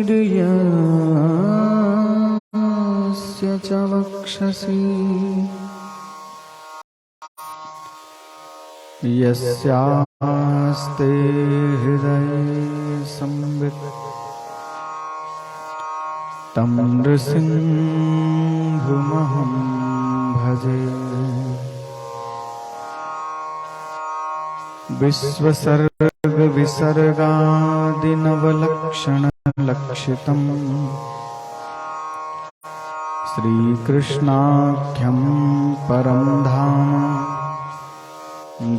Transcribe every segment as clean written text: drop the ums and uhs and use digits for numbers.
वीर्यस्य च वक्षसि यस्यास्ते हृदये संवित् तं नृसिंहमहं भजे। विश्वसर्ग विसर्गादिनवलक्षणलक्षितम् श्रीकृष्णाख्यं परं धाम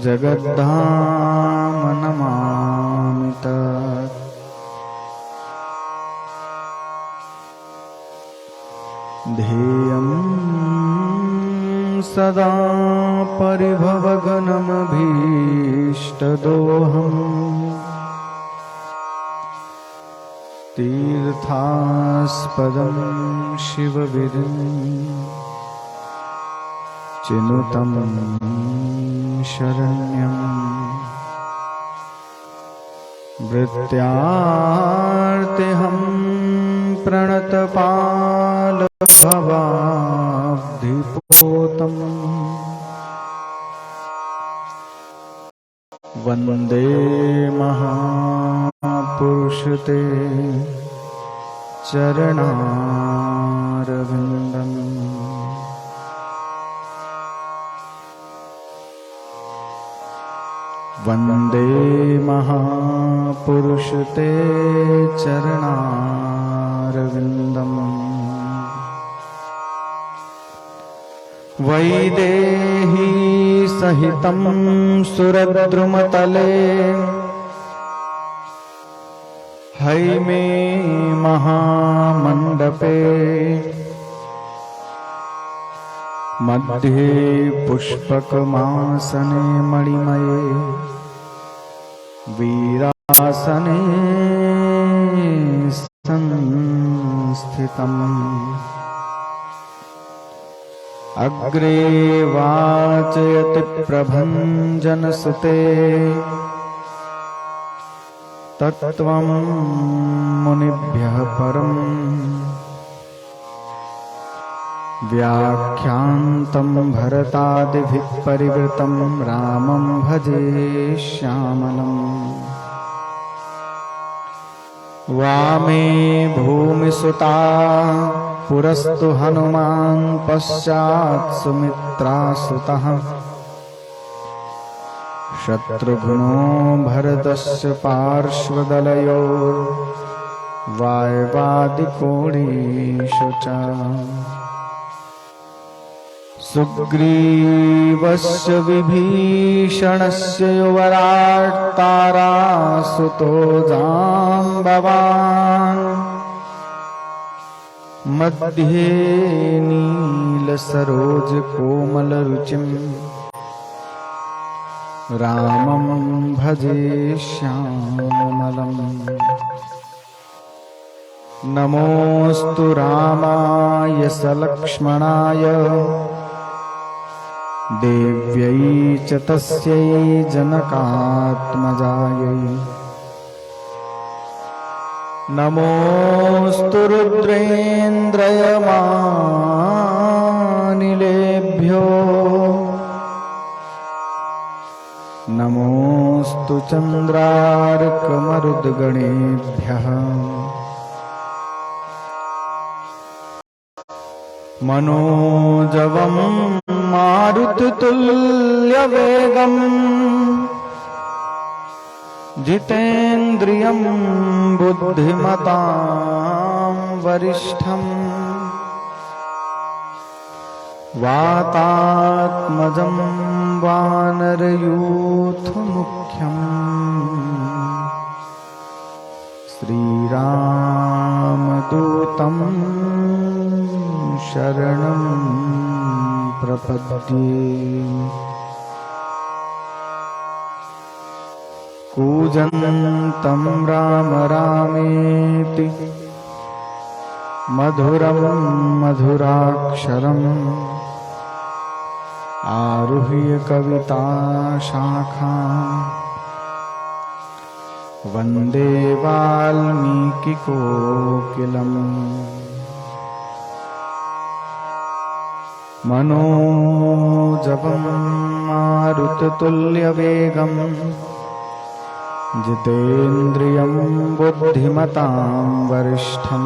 जगद्धाम नमामि तत्। ध्येयं सदा परिभवघ्नमभीष्टदोहम् तीर्थास्पदं शिवविधिं चिनुतं शरण्यं। वृत्यार्तिहं प्रणतपालभवाब्धिपोतम् वन्दे महापुरुषते चरणारविन्दम्। वन्दे महापुरुषते चरणारविन्दम्। वैदेही सहितं सुरद्रुमतले हैमे महामण्डपे मध्ये पुष्पकमासने मणिमये वीरासने संस्थितम्। अग्रे वाचयति प्रभञ्जनसुते तत्त्वं मुनिभ्यः परम्। व्याख्यान्तं भरतादिभिः परिवृतं रामं भजे श्यामलम्। वामे भूमिसुता पुरस्तु हनुमान् पश्चात् सुमित्रासुतः शत्रुघ्नो भरतस्य पार्श्वदलयोर्वायवादिकोणेषु च सुग्रीवस्य विभीषणस्य युवराट् तारासुतो जाम्बवान् मध्ये नीलसरोजकोमलरुचिं रामं भजे श्यामलम्। नमोऽस्तु रामाय सलक्ष्मणाय देव्यै च तस्यै जनकात्मजायै। नमोऽस्तु रुद्रेन्द्रयमानिलेभ्यो नमोऽस्तु चन्द्रार्कमरुद्गणेभ्यः। मनोजवं मारुततुल्यवेगम् जितेन्द्रियं बुद्धिमतां वरिष्ठम् वातात्मजं वानरयूथमुख्यम् श्रीरामदूतं शरणं प्रपद्ये। कूजन्तं राम रामेति मधुरं मधुराक्षरम् आरुह्य कविता शाखा वन्दे वाल्मीकिकोकिलम् मनोजवं मारुततुल्यवेगं जितेन्द्रियं बुद्धिमतां वरिष्ठं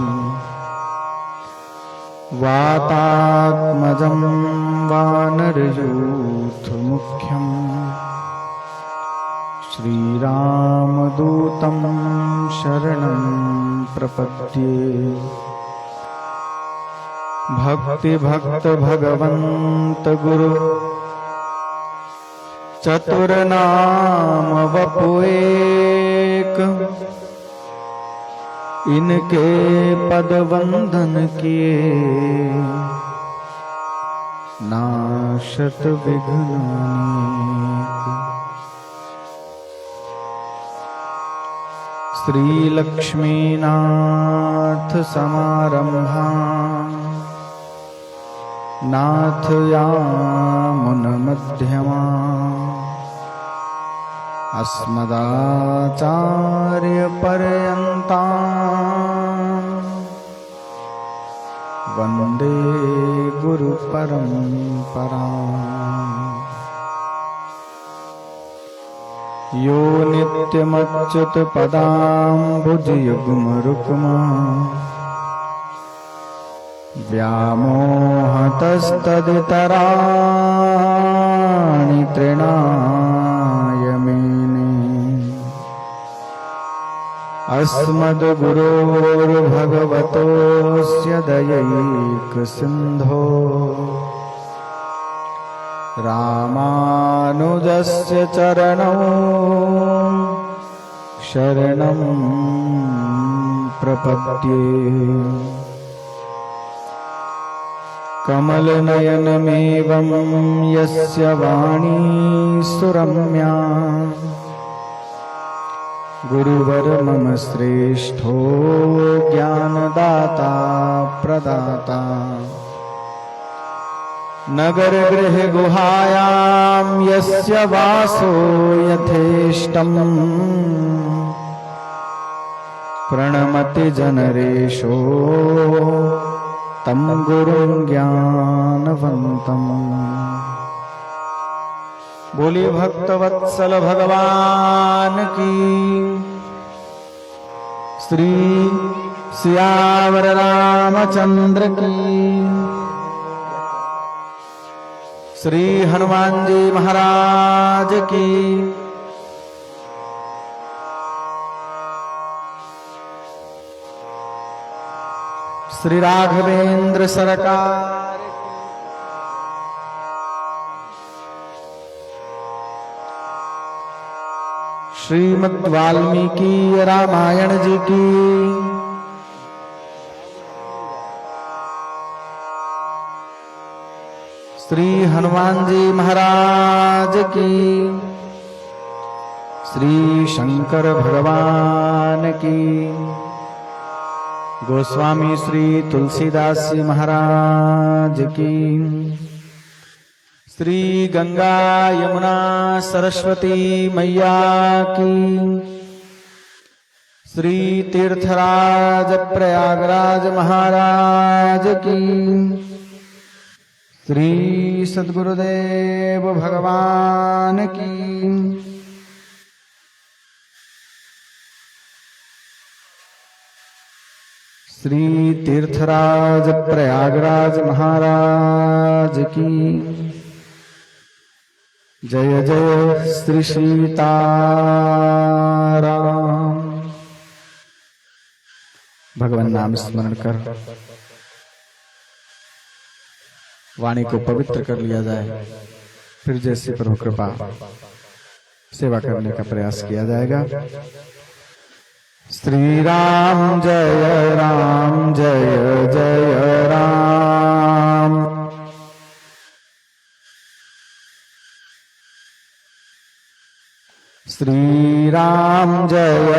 वातात्मजं वानरयूथमुख्यम् श्रीरामदूतं शरणं प्रपद्ये। भक्तिभक्त भगवन्त गुरु चतुरनाम वपुएक, इनके पद वंदन किए नाशत विघ्न अनेक। श्री लक्ष्मीनाथ समारंभा नाथ यामुन मध्यमा, अस्मदाचार्य पर्यन्ता वन्दे गुरु परम्परा। यो नित्यमच्युत पदाम्बुजयुग्मरुक्मा, व्यामोहतस्तदितराणि तृणाय मेने। अस्मद्गुरोर्भगवतोऽस्य दयैकसिन्धो, रामानुजस्य चरणौ शरणं प्रपद्ये। कमलनयनमेवं यस्य वाणी सुरम्या, गुरुवर मम श्रेष्ठो ज्ञानदाता प्रदाता। नगर गृह गुहायां यस्य वासो यथेष्टम्, प्रणमति जनरेशो तं गुरुं ज्ञानवन्तम्। बोलिए भक्तवत्सल भगवान की। श्री सियावर रामचंद्र की। श्री हनुमान जी महाराज की। श्री राघवेंद्र सरकार। श्रीमद् वाल्मीकि रामायण जी की। श्री हनुमान जी महाराज की। श्री शंकर भगवान की। गोस्वामी श्री तुलसीदास जी महाराज की। श्री गंगा यमुना सरस्वती मैया की। श्री तीर्थराज प्रयागराज महाराज की। श्री सद्गुरुदेव भगवान की। श्री तीर्थराज प्रयागराज महाराज की। जय जय श्री सीताराम। भगवान नाम स्मरण कर वाणी को पवित्र कर लिया जाए, फिर जैसे प्रभु कृपा सेवा करने का प्रयास किया जाएगा। श्री राम जय जय राम। श्री राम जय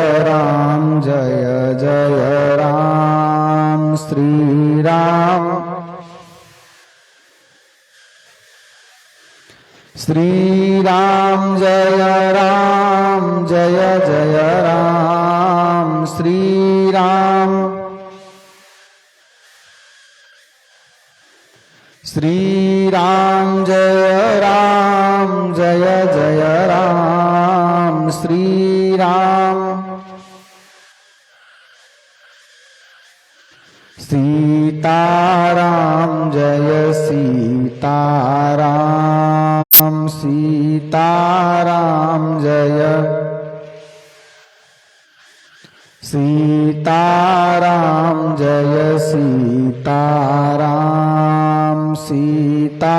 जय राम। श्री राम जय जय राम। श्री राम श्री राम जय जय राम श्री राम सीताराम जय सीताराम सीताराम जय सीताराम जय सीताराम सीता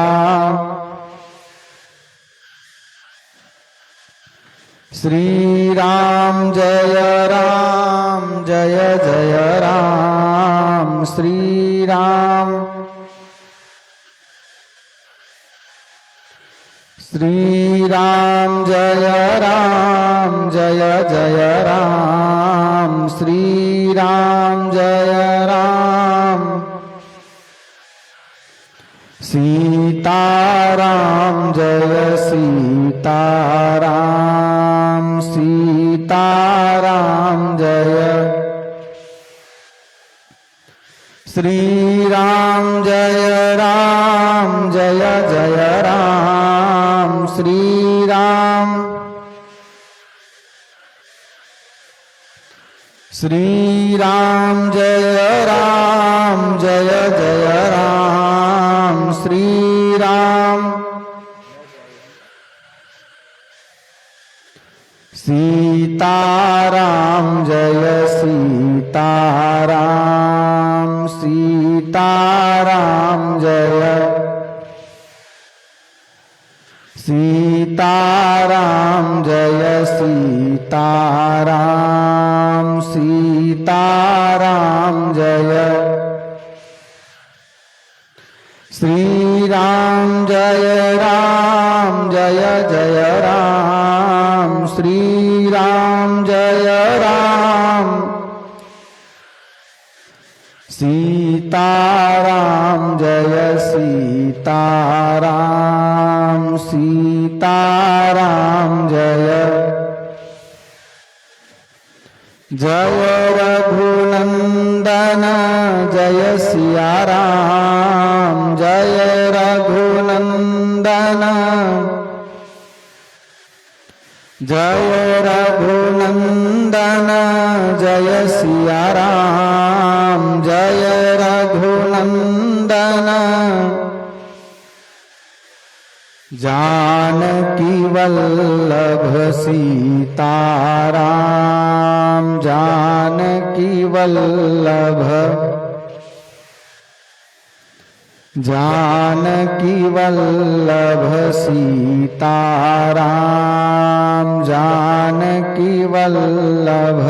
श्री राम जय जय राम श्री राम श्री राम जय जय राम श्री राम जय राम सीताराम जय सीताराम सीताराम जय श्री राम जय जय राम श्री राम श्री राम जय जय राम श्री राम सीताराम जय सीताराम सीताराम जय सीताराम जय सीताराम सीताराम जय श्री राम जय जय राम श्री राम जय राम सीताराम जय सीताराम सीताराम जय जय रघुनंदन जय सिया राम जय रघुनंदन जय रघुनंदन जय सिया राम जय रघुनंदन जानकी वल्लभ सीताराम जानकी वल्लभ जानकी वल्लभ सीताराम जानकी वल्लभ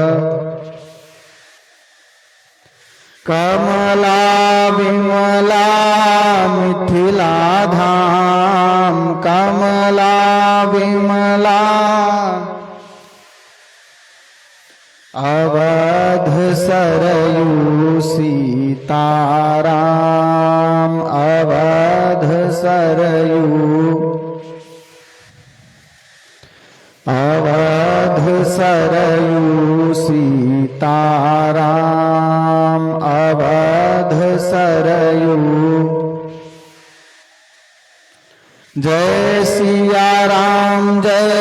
कमला विमला मिथिला धाम कमला विमला अवध सरयू सीताराम अवध सरयू अवध सरयू सीताराम अवध सरयू जय सिया राम जय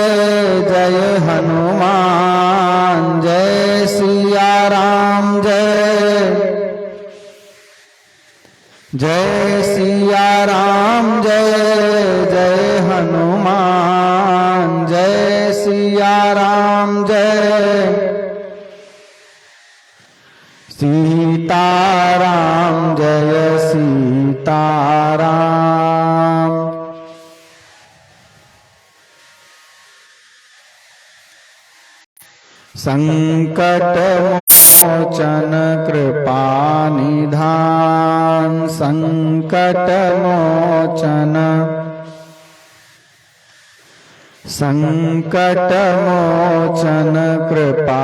जय हनुमान जय सिया राम जय सिया राम जय जय हनुमान जय सिया राम जय सीताराम जय सीताराम संकट मोचन कृपा निधान संकट मोचन संकट मोचन कृपा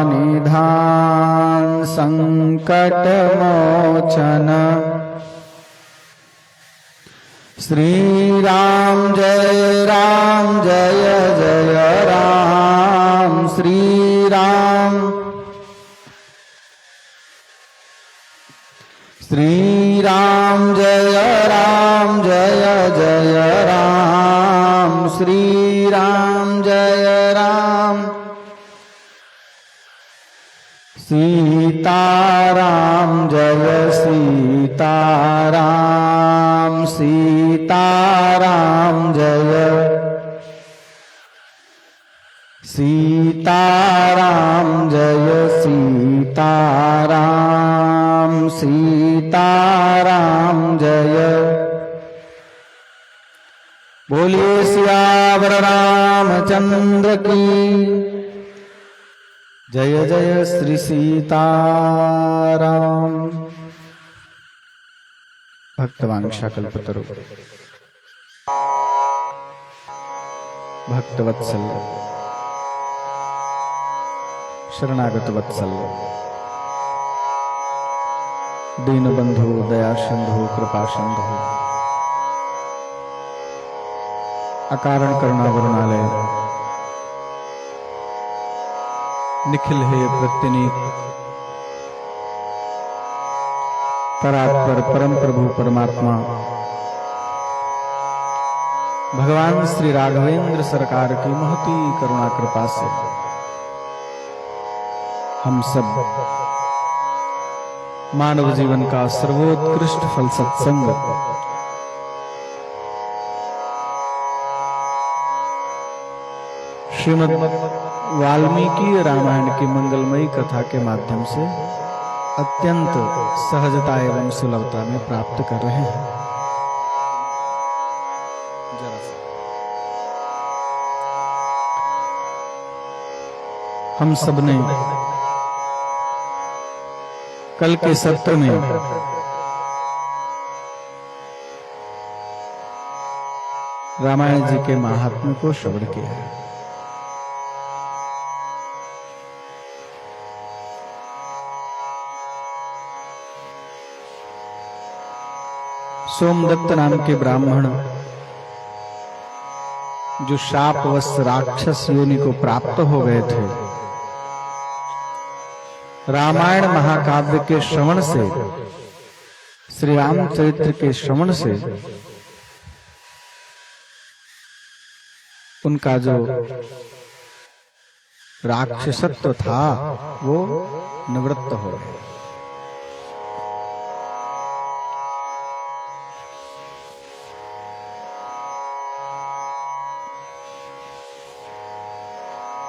निधान संकट मोचन श्री राम जय जय राम श्री राम श्री राम जय जय राम, श्री राम जय राम, सीताराम जय सीताराम, सीताराम जय, सीताराम जय सीताराम, सीताराम जय। बोलिए सियावर रामचंद्र की जय जय श्री सीताराम। भक्तवांक्षा कल्पतरु भक्तवत्सल शरणागत वत्सल दीनबंधु दयासिंधु कृपासिंधु अकारण करुणावरुणालय निखिल हे प्रत्यनीक परात्पर परम प्रभु परमात्मा भगवान श्री राघवेंद्र सरकार की महती करुणा कृपा से हम सब मानव जीवन का सर्वोत्कृष्ट फल सत्संग श्रीमद् वाल्मीकि रामायण की मंगलमयी कथा के माध्यम से अत्यंत सहजता एवं सुलभता में प्राप्त कर रहे हैं। हम सब ने कल के सत्र में रामायण जी के महात्म्य को श्रवण किया है। सोमदत्त नाम के ब्राह्मण जो शापवश राक्षस योनि को प्राप्त हो गए थे, रामायण महाकाव्य के श्रवण से, श्री रामचरित्र के श्रवण से उनका जो राक्षसत्व था वो निवृत्त हो गया।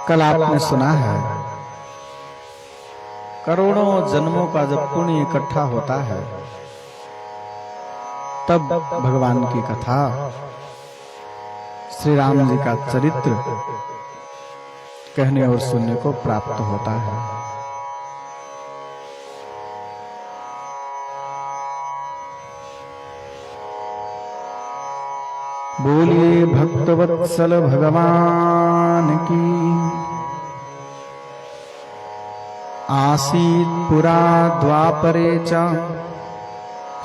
कल आपने सुना है करोड़ों जन्मों का जब पुण्य इकट्ठा होता है तब भगवान की कथा, श्री राम जी का चरित्र कहने और सुनने को प्राप्त होता है। बोलिए भक्तवत्सल भगवान की। आसीत् पुरा द्वापरे च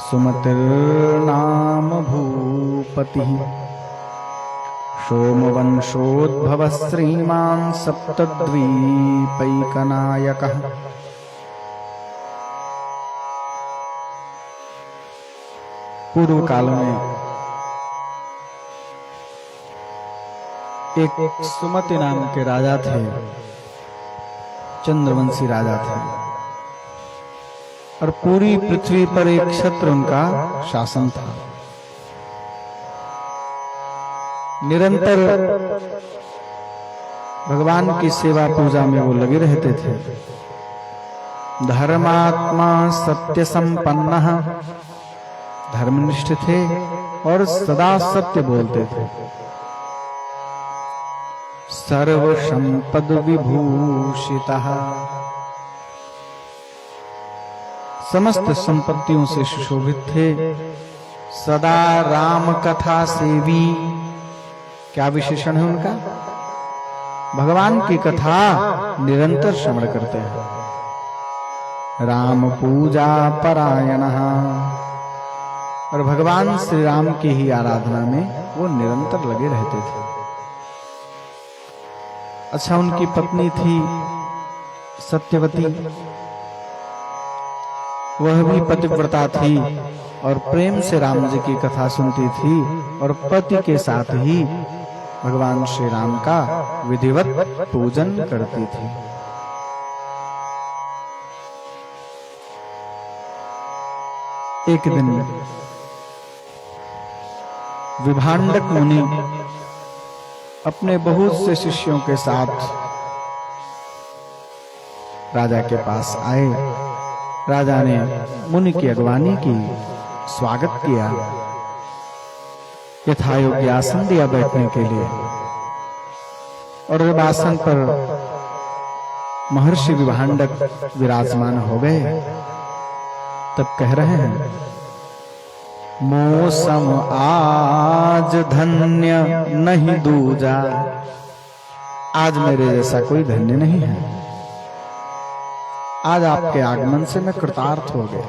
सुमतिर्नाम भूपतिः सोमवंशोद्भवः श्रीमान् सप्तद्वीपैकनायकः। पूर्व काल में एक सुमति नाम के राजा थे, चंद्रवंशी राजा थे, और पूरी पृथ्वी पर एक क्षत्र उनका शासन था। निरंतर भगवान की सेवा पूजा में वो लगे रहते थे। धर्मात्मा सत्य संपन्नः, धर्मनिष्ठ थे और सदा सत्य बोलते थे। सर्व संपद विभूषितः, समस्त संपत्तियों से सुशोभित थे। सदा राम कथा सेवी, क्या विशेषण है उनका? भगवान की कथा निरंतर श्रवण करते हैं। राम पूजा परायणः, और भगवान श्री राम की ही आराधना में वो निरंतर लगे रहते थे। अच्छा, उनकी पत्नी थी सत्यवती। वह भी पतिव्रता थी और प्रेम से राम जी की कथा सुनती थी और पति के साथ ही भगवान श्री राम का विधिवत पूजन करती थी। एक दिन विभांडक मुनि अपने बहुत से शिष्यों के साथ राजा के पास आए। राजा ने मुनि की अगवानी की, स्वागत किया, यथायोग्य आसन दिया बैठने के लिए। और जब आसन पर महर्षि विभांडक विराजमान हो गए तब कह रहे हैं, मौसम आज धन्य नहीं दूजा, आज मेरे जैसा कोई धन्य नहीं है। आज आपके आगमन से मैं कृतार्थ हो गया।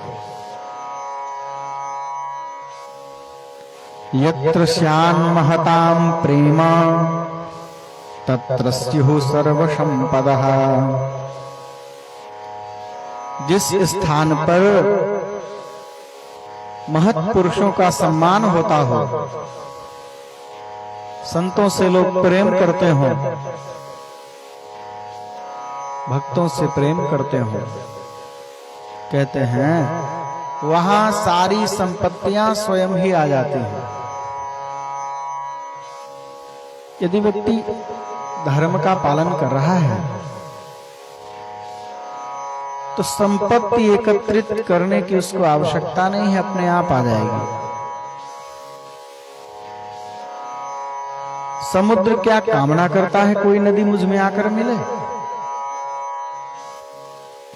यत्र स्यान् महतां प्रेमा तत्र स्युः सर्वसंपदः। जिस स्थान पर महत् पुरुषों का सम्मान होता हो, संतों से लोग प्रेम करते हो, भक्तों से प्रेम करते हो, कहते हैं वहां सारी संपत्तियां स्वयं ही आ जाती हैं। यदि व्यक्ति धर्म का पालन कर रहा है तो संपत्ति एकत्रित करने की उसको आवश्यकता नहीं है, अपने आप आ जाएगी। समुद्र क्या कामना करता है कोई नदी मुझ में आकर मिले?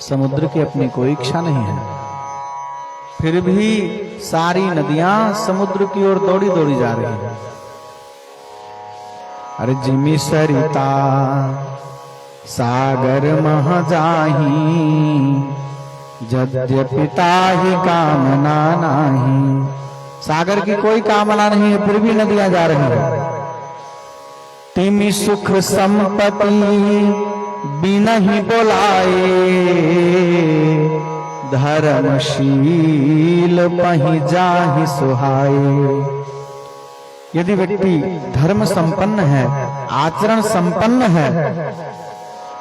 समुद्र की अपनी कोई इच्छा नहीं है, फिर भी सारी नदियां समुद्र की ओर दौड़ी दौड़ी जा रही हैं। अरे जिमी सरिता सागर मह जाही, यद्यपि ताहि कामना नाही। सागर की कोई कामना नहीं है, फिर भी नदियां जा रही हैं। तिमि सुख संपत्ति बिनहि बोलाए, धर्मशील पहि जाहि सुहाए। यदि व्यक्ति धर्म संपन्न है, आचरण संपन्न है,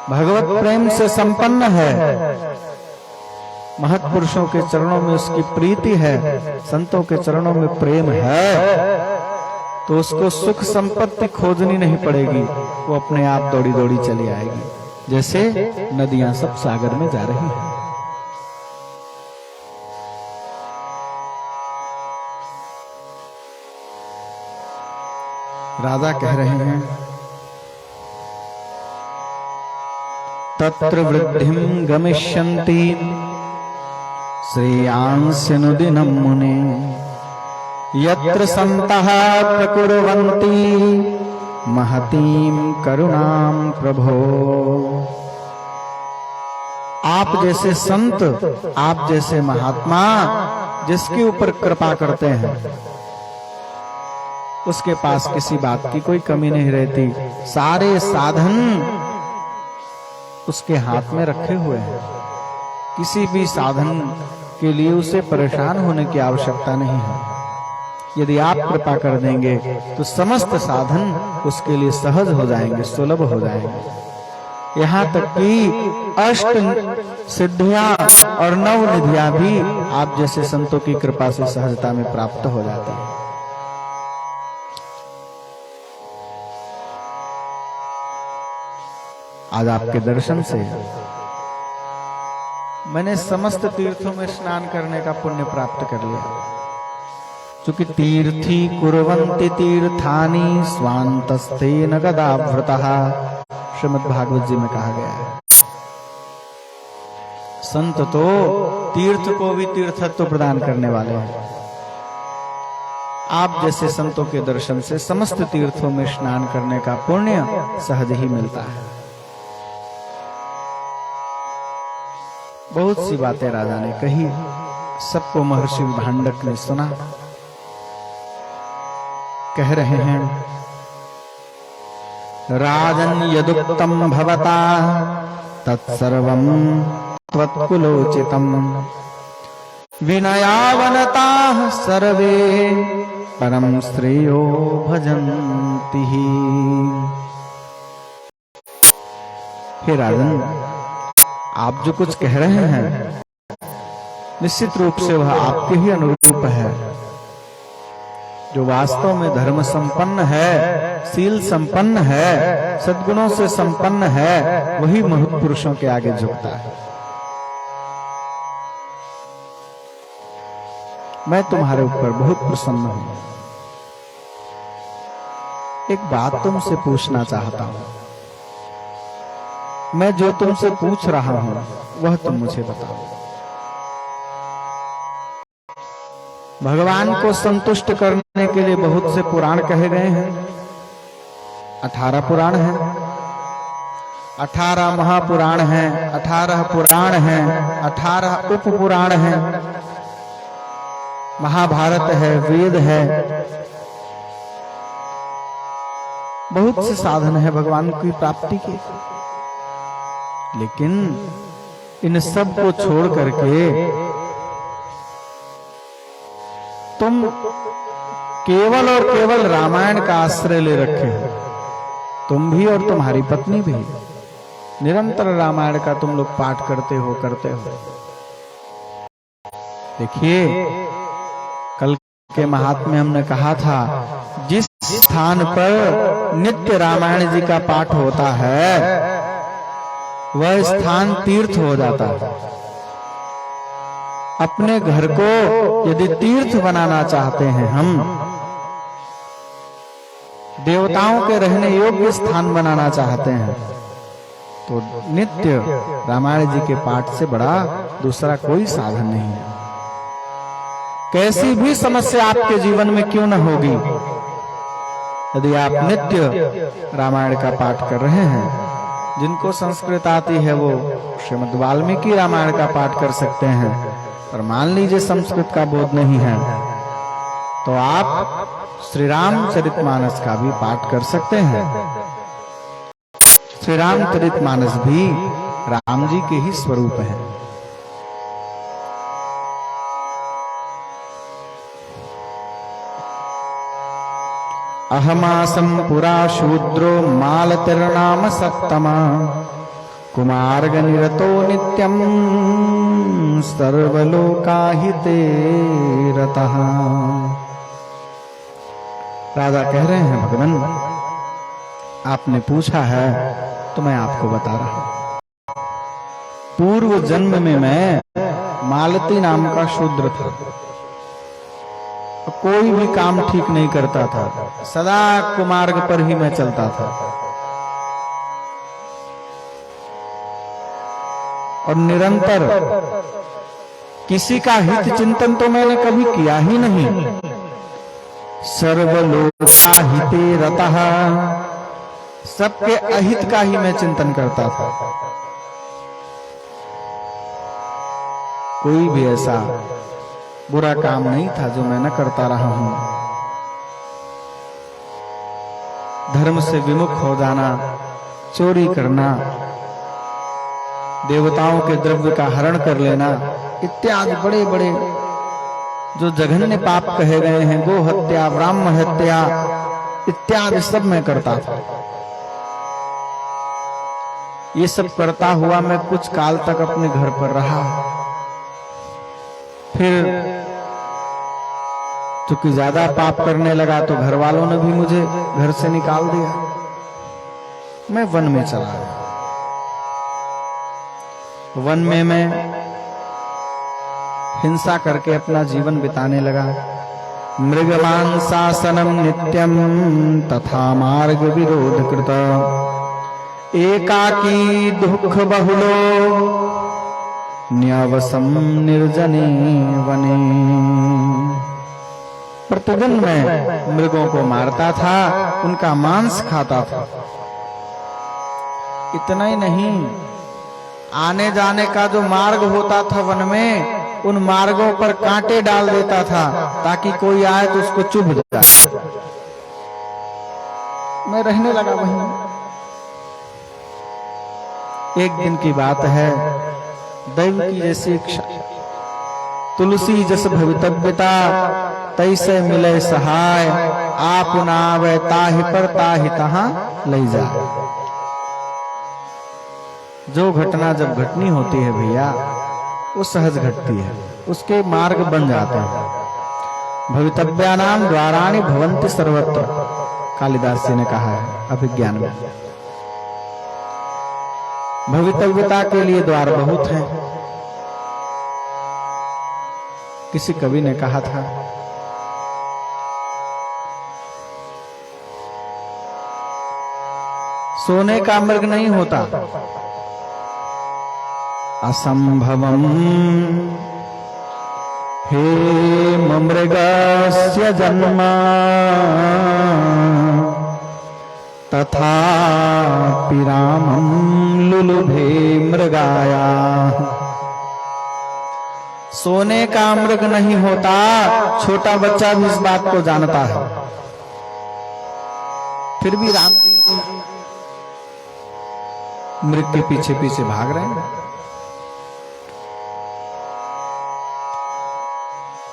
भगवत प्रेम से संपन्न है, महत्पुरुषों के चरणों में उसकी प्रीति है, संतों के चरणों में प्रेम है, तो उसको सुख संपत्ति खोजनी नहीं पड़ेगी, वो अपने आप दौड़ी दौड़ी चली आएगी। जैसे नदियां सब सागर में जा रही हैं। राजा कह रहे हैं, तत्र वृद्धिं गमिष्यन्ति श्रेयांस्यनुदिनं मुने, यत्र सन्तः प्रकुर्वन्ति महतीं करुणां प्रभो। आप जैसे संत, आप जैसे महात्मा जिसके ऊपर कृपा करते हैं, उसके पास किसी बात की कोई कमी नहीं रहती। सारे साधन उसके हाथ में रखे हुए हैं, किसी भी साधन के लिए उसे परेशान होने की आवश्यकता नहीं है। यदि आप कृपा कर देंगे तो समस्त साधन उसके लिए सहज हो जाएंगे, सुलभ हो जाएंगे। यहाँ तक कि अष्ट सिद्धियां और 9 निधियां भी आप जैसे संतों की कृपा से सहजता में प्राप्त हो जाती है। आज आपके दर्शन से मैंने समस्त तीर्थों में स्नान करने का पुण्य प्राप्त कर लिया। चूंकि तीर्थी कुर्वन्ति तीर्थानि स्वान्तस्तेन गदावृतः, श्रीमद् भागवत जी में कहा गया है। संत तो तीर्थ को भी तीर्थत्व प्रदान करने वाले हैं। आप जैसे संतों के दर्शन से समस्त तीर्थों में स्नान करने का पुण्य सहज ही मिलता है। बहुत सी बातें राजा ने कही, सबको महर्षि विभांडक ने सुना। कह रहे हैं, राजन यदुक्तम भवता तत्सर्वं त्वत्कुलोचितम, विनयावनताः सर्वे परम श्रेयो भजन्ति। हे राजन, आप जो कुछ कह रहे हैं निश्चित रूप से वह आपके ही अनुरूप है। जो वास्तव में धर्म संपन्न है, शील संपन्न है, सद्गुणों से संपन्न है, वही महत्पुरुषों के आगे झुकता है। मैं तुम्हारे ऊपर बहुत प्रसन्न हूं। एक बात तुमसे पूछना चाहता हूं। मैं जो तुमसे पूछ रहा हूं वह तुम मुझे बताओ। भगवान को संतुष्ट करने के लिए बहुत से पुराण कहे गए हैं। 18 पुराण हैं, 18 महापुराण हैं, 18 पुराण हैं, 18 उप पुराण हैं, महाभारत है, वेद है, बहुत से साधन है भगवान की प्राप्ति के। लेकिन इन सब को छोड़ करके तुम केवल और केवल रामायण का आश्रय ले रखे हो। तुम भी और तुम्हारी पत्नी भी निरंतर रामायण का तुम लोग पाठ करते हो। देखिए, कल के महात्म्य हमने कहा था, जिस स्थान पर नित्य रामायण जी का पाठ होता है वह स्थान तीर्थ हो जाता है। अपने घर को यदि तीर्थ बनाना चाहते हैं हम, देवताओं के रहने योग्य स्थान बनाना चाहते हैं, तो नित्य रामायण जी के पाठ से बड़ा दूसरा कोई साधन नहीं है। कैसी भी समस्या आपके जीवन में क्यों न होगी, यदि आप नित्य रामायण का पाठ कर रहे हैं, जिनको संस्कृत आती है वो श्रीमद् वाल्मीकि रामायण का पाठ कर सकते हैं, और मान लीजिए संस्कृत का बोध नहीं है तो आप श्री रामचरितमानस का भी पाठ कर सकते हैं। श्री रामचरितमानस भी राम जी के ही स्वरूप है। अहमासं पुरा शूद्रो मालतिर्नाम सप्तमा कुमार्ग निरतो नित्यं सर्वलोकाहिते रतः। राजा कह रहे हैं, भगवान आपने पूछा है तो मैं आपको बता रहा हूं। पूर्व जन्म में मैं मालती नाम का शूद्र था। कोई भी काम ठीक नहीं करता था, सदा कुमार्ग पर ही मैं चलता था, और निरंतर किसी का हित चिंतन तो मैंने कभी किया ही नहीं। सर्वलोका हिते रतः, सबके अहित का ही मैं चिंतन करता था। कोई भी ऐसा बुरा काम नहीं था जो मैं न करता रहा हूं। धर्म से विमुख हो जाना, चोरी करना, देवताओं के द्रव्य का हरण कर लेना इत्यादि बड़े बड़े जो जघन्य पाप कहे गए हैं, गो हत्या, ब्राह्मण हत्या इत्यादि सब मैं करता था। ये सब करता हुआ मैं कुछ काल तक अपने घर पर रहा। फिर चूंकि ज्यादा पाप करने लगा तो घर वालों ने भी मुझे घर से निकाल दिया। मैं वन में चला गया। वन में मैं हिंसा करके अपना जीवन बिताने लगा। मृगमांसासनम नित्यम तथा मार्ग विरोध कृत, एकाकी दुख बहुलो न्यावसम निर्जने वने। प्रतिदिन मैं मृगों को मारता था, उनका मांस खाता था। इतना ही नहीं, आने जाने का जो मार्ग होता था वन में, उन मार्गों पर कांटे डाल देता था ताकि कोई आए तो उसको चुभ जाए। मैं रहने लगा वहीं। एक दिन की बात है, दैव की ऐसी इच्छा तुलसी जस भवितव्यता तैसे मिले सहाय, आप नावे ताहि पर ताहि तहां लई जाए। जो घटना जब घटनी होती है भैया, वो सहज घटती है, उसके मार्ग बन जाते हैं। भवितव्यानाम द्वाराणि भवन्ति सर्वत्र, कालिदास जी ने कहा है अभिज्ञान में। भवितव्यता के लिए द्वार बहुत हैं। किसी कवि ने कहा था, सोने का मृग नहीं होता, असंभवम हे मृगस्य जन्म तथापि रामं लुलुभे मृगाया। सोने का मृग नहीं होता, छोटा बच्चा भी इस बात को जानता है, फिर भी राम जी मृग के पीछे पीछे भाग रहे हैं।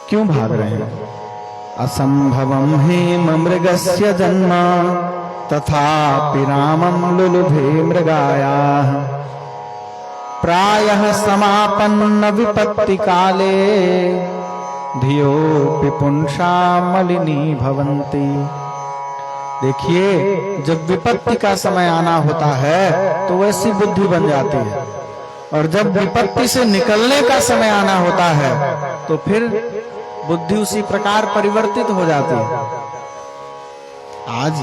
क्यों भाग रहे हैं? असंभवम हेम मृगस्य जन्म तथापि रामं लुलुभे मृगाया। प्रायः समापन्न विपत्ति काले धियोऽपि पुंसा मलिनी भवन्ति। देखिए, जब विपत्ति का समय आना होता है तो वैसी बुद्धि बन जाती है, और जब विपत्ति से निकलने का समय आना होता है तो फिर बुद्धि उसी प्रकार परिवर्तित हो जाती है। आज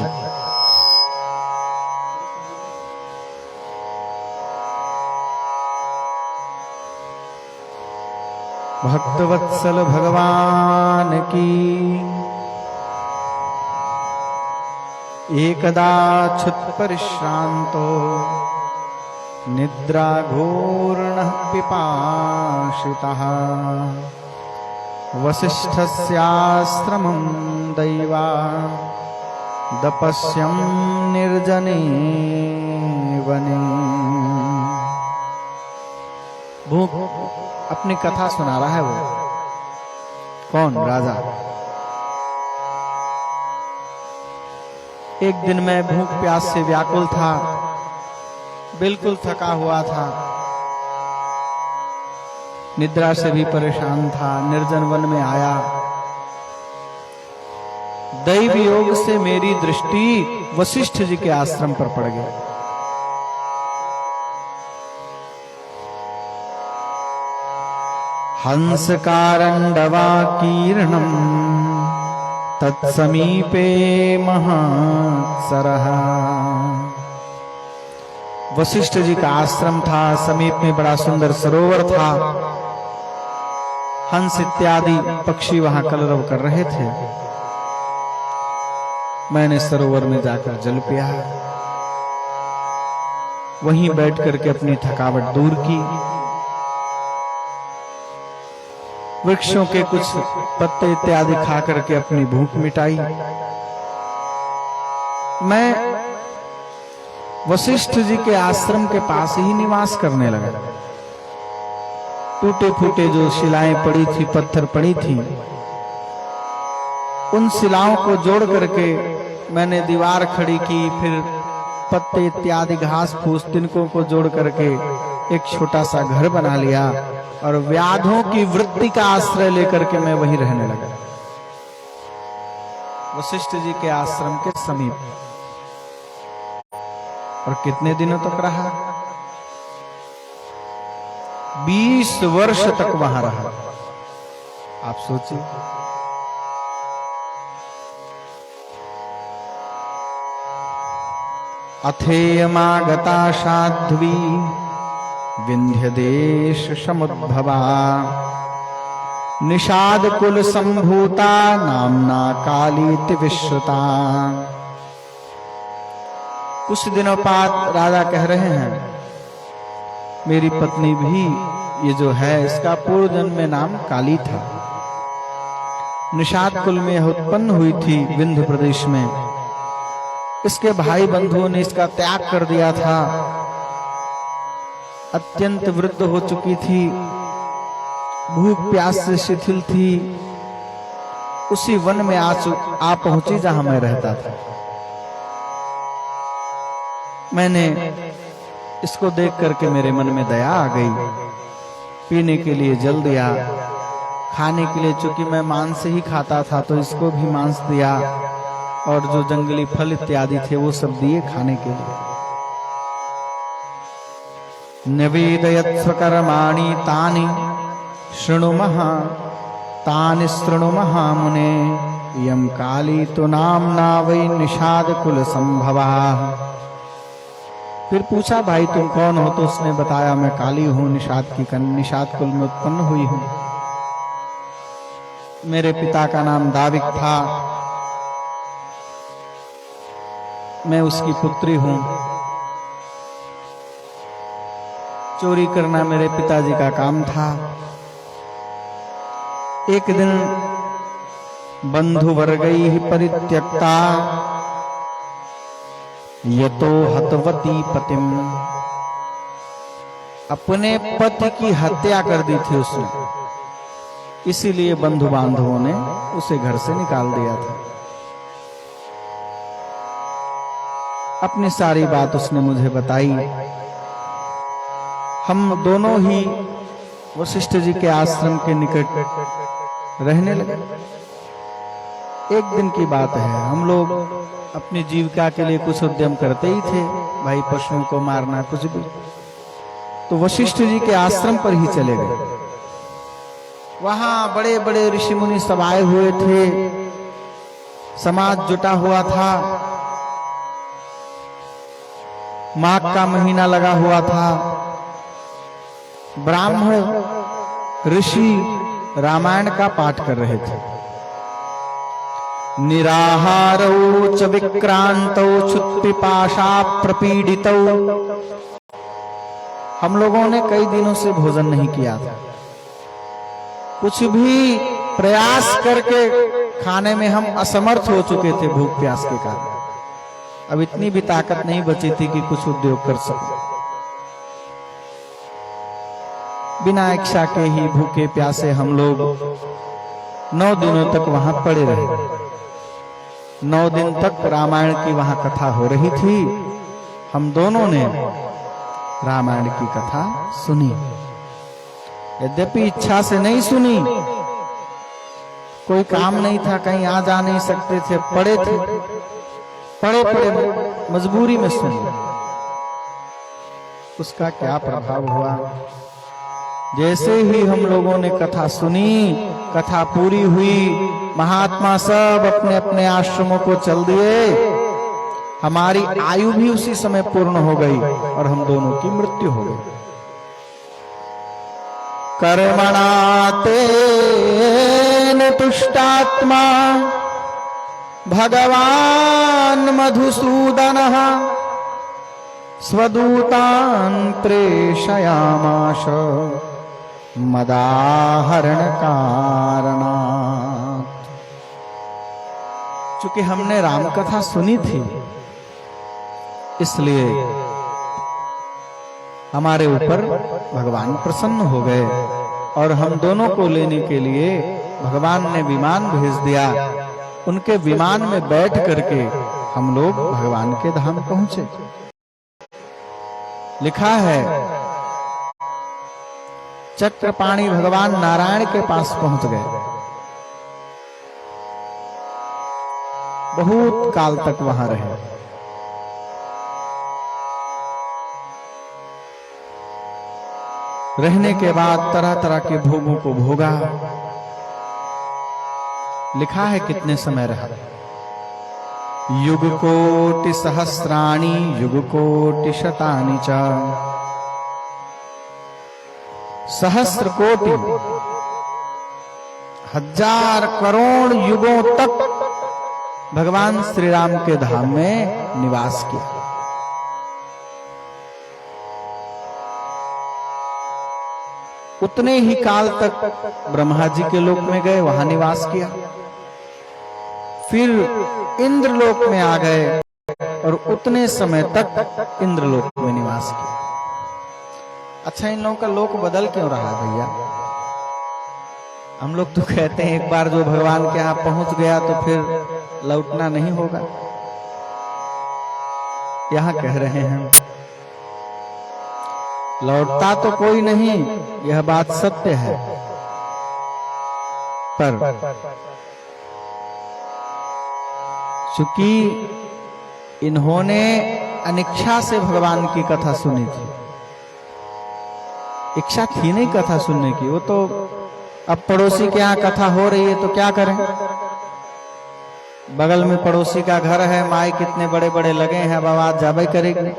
भक्तवत्सल भगवान की एकदा छुत परिश्रांतो निद्रा घोर्णः पिपाशितः वसिष्ठस्याश्रमं दैवा दपस्यं निर्जने वने। भूख अपनी कथा सुना रहा है। वो कौन? राजा। एक दिन मैं भूख प्यास से व्याकुल था, बिल्कुल थका हुआ था, निद्रा से भी परेशान था, निर्जन वन में आया। दैव योग से मेरी दृष्टि वशिष्ठ जी के आश्रम पर पड़ गई। हंस कारंडवा कीर्णम तत्समीपे महात्सरः। वशिष्ठ जी का आश्रम था, समीप में बड़ा सुंदर सरोवर था। हंस इत्यादि पक्षी वहां कलरव कर रहे थे। मैंने सरोवर में जाकर जल पिया, वहीं बैठ करके अपनी थकावट दूर की। वृक्षों के कुछ पत्ते इत्यादि खा करके अपनी भूख मिटाई। मैं वशिष्ठ जी के आश्रम के पास ही निवास करने लगा। टूटे फूटे जो शिलाएं पड़ी थी, पत्थर पड़ी थी, उन शिलाओं को जोड़ करके मैंने दीवार खड़ी की। फिर पत्ते इत्यादि घास फूस तिनकों को जोड़ करके एक छोटा सा घर बना लिया, और व्याधों की वृत्ति का आश्रय लेकर के मैं वहीं रहने लगा, वशिष्ठ जी के आश्रम के समीप। और कितने दिनों तक रहा? 20 वर्ष तक वहां रहा। आप सोचिए, अथेयमागता साध्वी विंध्य देश समुद्भवा निषाद कुल संभूता नामना कालीति विश्रुता। कुछ दिनों बाद राजा कह रहे हैं, मेरी पत्नी भी ये जो है इसका पूर्व जन्म में नाम काली था। निषाद कुल में उत्पन्न हुई थी विंध्य प्रदेश में। इसके भाई बंधुओं ने इसका त्याग कर दिया था, अत्यंत वृद्ध हो चुकी थी। भूख प्यास से शिथिल थी, उसी वन में आ पहुंची जहां मैं रहता था। मैंने इसको देख करके मेरे मन में दया आ गई, पीने के लिए जल दिया, खाने के लिए चूंकि मैं मांस ही खाता था तो इसको भी मांस दिया, और जो जंगली फल इत्यादि थे वो सब दिए खाने के लिए। निवेदयत् स्वकर्माणि तानि शृणु महामुने, यम काली तो नामना वै निषाद कुल संभवा। फिर पूछा, भाई तुम कौन हो? तो उसने बताया, मैं काली हूं, निषाद कुल में उत्पन्न हुई हूं। मेरे पिता का नाम दाविक था, मैं उसकी पुत्री हूं। चोरी करना मेरे पिताजी का काम था। एक दिन बंधु वर्गैः परित्यक्ता यतो हतवती पतिम, अपने पति की हत्या कर दी थी उसने, इसीलिए बंधु बांधवों ने उसे घर से निकाल दिया था। अपनी सारी बात उसने मुझे बताई। हम दोनों ही वशिष्ठ जी के आश्रम के निकट रहने लगे। एक दिन की बात है, हम लोग अपनी जीविका के लिए कुछ उद्यम करते ही थे, भाई पशुओं को मारना कुछ भी। तो वशिष्ठ जी के आश्रम पर ही चले गए। वहां बड़े बड़े ऋषि मुनि सब आए हुए थे, समाज जुटा हुआ था, माघ का महीना लगा हुआ था। ब्राह्मण ऋषि रामायण का पाठ कर रहे थे। निराहारौ च विक्रांतौ क्षुत्पिपाशा प्रपीडितौ, हम लोगों ने कई दिनों से भोजन नहीं किया था। कुछ भी प्रयास करके खाने में हम असमर्थ हो चुके थे भूख प्यास के कारण। अब इतनी भी ताकत नहीं बची थी कि कुछ उद्योग कर सके। बिना इच्छा के ही भूखे प्यासे हम लोग 9 दिनों तक वहां पड़े रहे। 9 दिन तक रामायण की वहां कथा हो रही थी। हम दोनों ने रामायण की कथा सुनी, यद्यपि इच्छा से नहीं सुनी, कोई काम नहीं था, कहीं आ जा नहीं सकते थे, पड़े मजबूरी में सुनी। उसका क्या प्रभाव हुआ? जैसे ही हम लोगों ने कथा सुनी, कथा पूरी हुई, महात्मा सब अपने अपने आश्रमों को चल दिए। हमारी आयु भी उसी समय पूर्ण हो गई और हम दोनों की मृत्यु हो गई। कर्मणा तेन तुष्टात्मा भगवान मधुसूदनः स्वदूतान् प्रेषयामाश मदाहरण कारणात्। चूंकि हमने राम कथा सुनी थी, इसलिए हमारे ऊपर भगवान प्रसन्न हो गए और हम दोनों को लेने के लिए भगवान ने विमान भेज दिया। उनके विमान में बैठ करके हम लोग भगवान के धाम पहुंचे। लिखा है, चक्रपाणी भगवान नारायण के पास पहुंच गए। बहुत काल तक वहां रहे। रहने के बाद तरह तरह के भोगों को भोगा। लिखा है कितने समय रहा। युग कोटि सहस्राणि युग कोटि शतानि च, सहस्र कोटि 1000 करोड़ युगों तक भगवान श्री राम के धाम में निवास किया। उतने ही काल तक ब्रह्मा जी के लोक में गए, वहां निवास किया। फिर इंद्रलोक में आ गए और उतने समय तक इंद्रलोक में निवास किया। अच्छा, इन लोगों का लोक बदल क्यों रहा भैया? हम लोग तो कहते हैं एक बार जो भगवान के यहाँ पहुंच गया तो फिर लौटना नहीं होगा। यहाँ कह रहे हैं लौटता तो कोई नहीं, यह बात सत्य है, पर चूंकि इन्होंने अनिच्छा से भगवान की कथा सुनी थी, इच्छा थी नहीं कथा सुनने की। वो तो अब पड़ोसी के यहाँ कथा हो रही है तो क्या करें, बगल में पड़ोसी का घर है, माइक कितने बड़े बड़े लगे हैं, अब आवाज जाबे करेगी।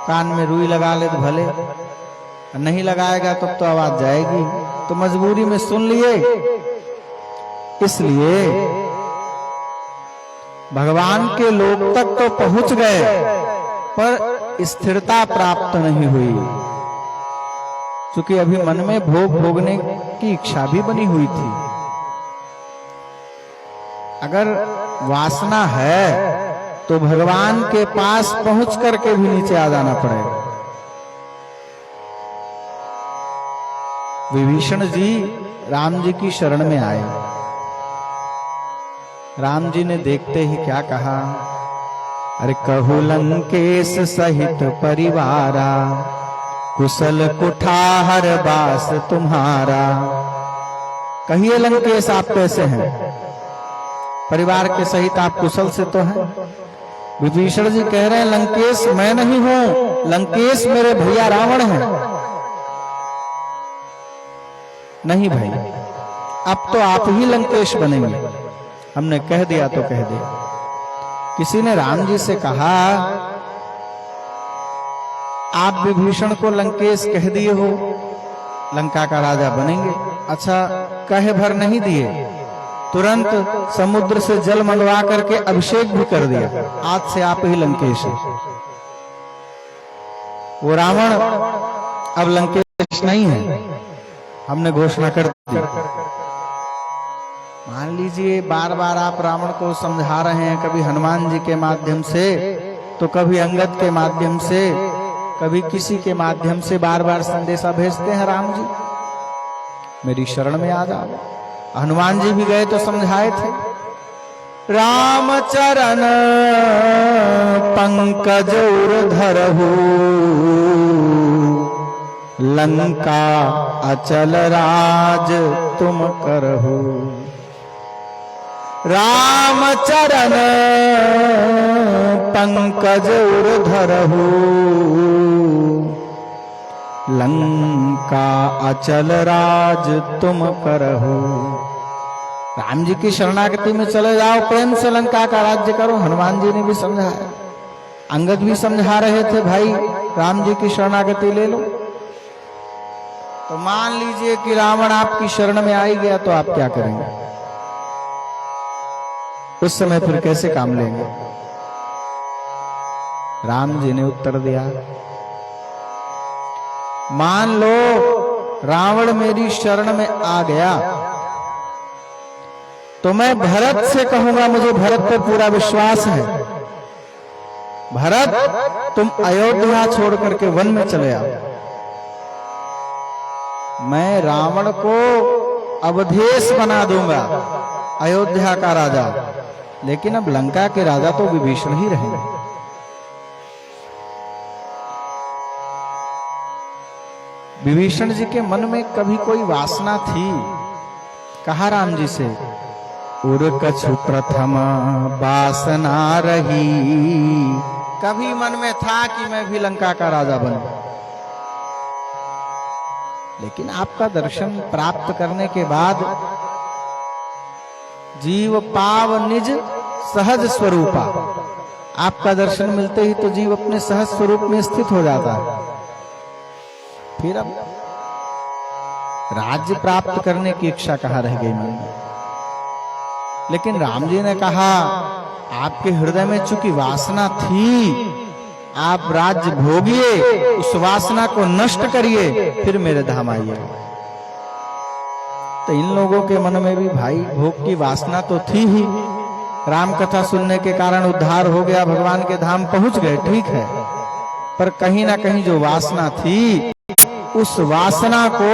कान में रुई लगा ले तो भले, नहीं लगाएगा तब तो आवाज जाएगी, तो मजबूरी में सुन लिए। इसलिए भगवान के लोक तक तो पहुंच गए पर स्थिरता प्राप्त नहीं हुई, क्योंकि अभी मन में भोग भोगने की इच्छा भी बनी हुई थी। अगर वासना है तो भगवान के पास पहुंच करके भी नीचे आ जाना पड़ेगा। विभीषण जी राम जी की शरण में आए। राम जी ने देखते ही क्या कहा, अरे कहु लंकेश सहित परिवारा, कुशल कुठार बास तुम्हारा। कहिए लंकेश आप कैसे हैं, परिवार के सहित आप कुशल से तो हैं। विभीषण जी कह रहे हैं लंकेश मैं नहीं हूं, लंकेश मेरे भैया रावण हैं। नहीं भाई, अब तो आप ही लंकेश बनेंगे, हमने कह दिया तो कह दिया। किसी ने राम जी से कहा आप विभीषण को लंकेश कह दिए हो, लंका का राजा बनेंगे। अच्छा, कहे भर नहीं दिए, तुरंत समुद्र से जल मंगवा करके अभिषेक भी कर दिया, आज से आप ही लंकेश हैं। वो रावण अब लंकेश नहीं है, हमने घोषणा कर दी। मान लीजिए बार बार आप रावण को समझा रहे हैं, कभी हनुमान जी के माध्यम से, तो कभी अंगद के माध्यम से, कभी किसी के माध्यम से बार बार संदेशा भेजते हैं, राम जी मेरी शरण में आ जाओ। हनुमान जी भी गए तो समझाए थे, राम चरण पंकज धरहु, लंका अचल राज तुम करहु। राम चरण पंकज धरहु, लंका अचल राज तुम करहु। राम जी की शरणागति में चले जाओ, प्रेम से लंका का राज्य करो। हनुमान जी ने भी समझाया, अंगद भी समझा रहे थे, भाई राम जी की शरणागति ले लो। तो मान लीजिए कि रावण आपकी शरण में आ ही गया, तो आप क्या करेंगे उस समय, फिर कैसे काम लेंगे? राम जी ने उत्तर दिया, मान लो रावण मेरी शरण में आ गया तो मैं भरत से कहूंगा, मुझे भरत पर पूरा विश्वास है, भरत तुम अयोध्या छोड़ करके वन में चले आओ। मैं रावण को अवधेश बना दूंगा, अयोध्या का राजा, लेकिन अब लंका के राजा तो विभीषण ही रहेंगे। विभीषण जी के मन में कभी कोई वासना थी, कहा राम जी से, उर कछु प्रथम वासना रही। कभी मन में था कि मैं भी लंका का राजा बनूं, लेकिन आपका दर्शन प्राप्त करने के बाद जीव पाव निज सहज स्वरूपा, आपका दर्शन मिलते ही तो जीव अपने सहज स्वरूप में स्थित हो जाता है। फिर अब राज्य प्राप्त करने की इच्छा कहाँ रह गई मन में? लेकिन राम जी ने कहा, आपके हृदय में चूंकि वासना थी, आप राज्य भोगिए, उस वासना को नष्ट करिए, फिर मेरे धाम आइए। तो इन लोगों के मन में भी भाई भोग की वासना तो थी ही, राम कथा सुनने के कारण उद्धार हो गया, भगवान के धाम पहुंच गए, ठीक है, पर कहीं ना कहीं जो वासना थी, उस वासना को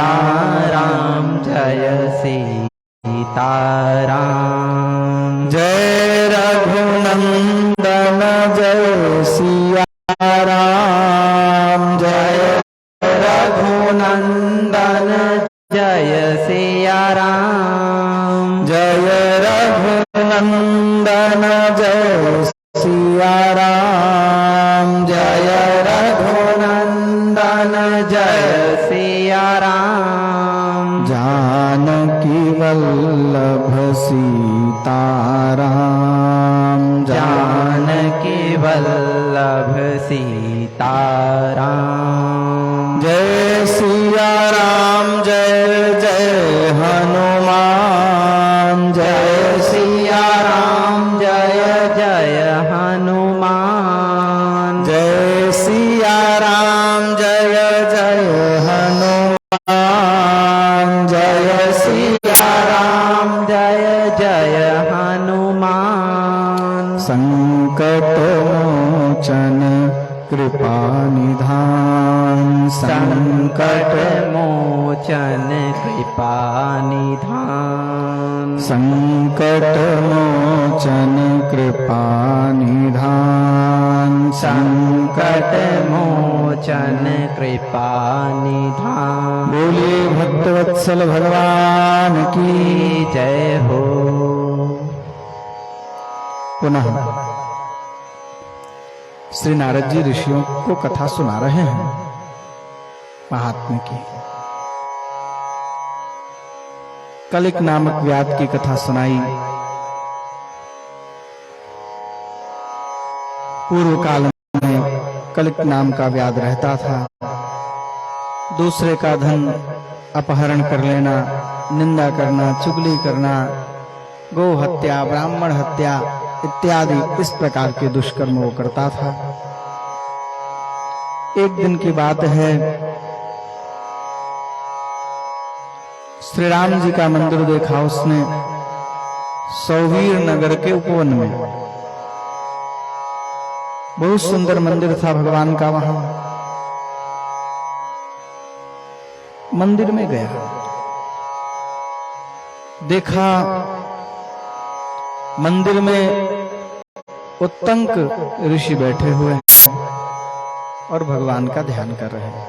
सीताराम जय सीताराम। जय रघुनंदन जय सिया राम। जय रघुनंदन जय सिया राम। जय रघुनंदन जय सिया राम। जय रघुनंदन जय सिया राम। जानकी वल्लभ सीताराम। जानकी वल्लभ सीताराम। जय सिया राम जय जय हनुमान। जय सिया राम जय जय हनुमान। जय सिया राम जय जय हनुमान। जय सिया राम जय जय हनुमान। संकट मोचन कृपा निधान। संकट मोचन कृपा निधान। संकट मोचन कृपा निधान। संकट मोचन कृपा निधान। बोलिए भक्तवत्सल भगवान की जय हो। पुनः श्री नारद जी ऋषियों को कथा सुना रहे हैं महात्मा की। कलिक नामक व्याध की कथा सुनाई। पूर्व काल में कलिक नाम का व्याध रहता था। दूसरे का धन अपहरण कर लेना, निंदा करना, चुगली करना, गौ हत्या, ब्राह्मण हत्या इत्यादि इस प्रकार के दुष्कर्म वो करता था। एक दिन की बात है, श्री राम जी का मंदिर देखा उसने सौवीर नगर के उपवन में। बहुत सुंदर मंदिर था भगवान का। वहां मंदिर में गया, देखा मंदिर में उत्तंक ऋषि बैठे हुए हैं और भगवान का ध्यान कर रहे हैं।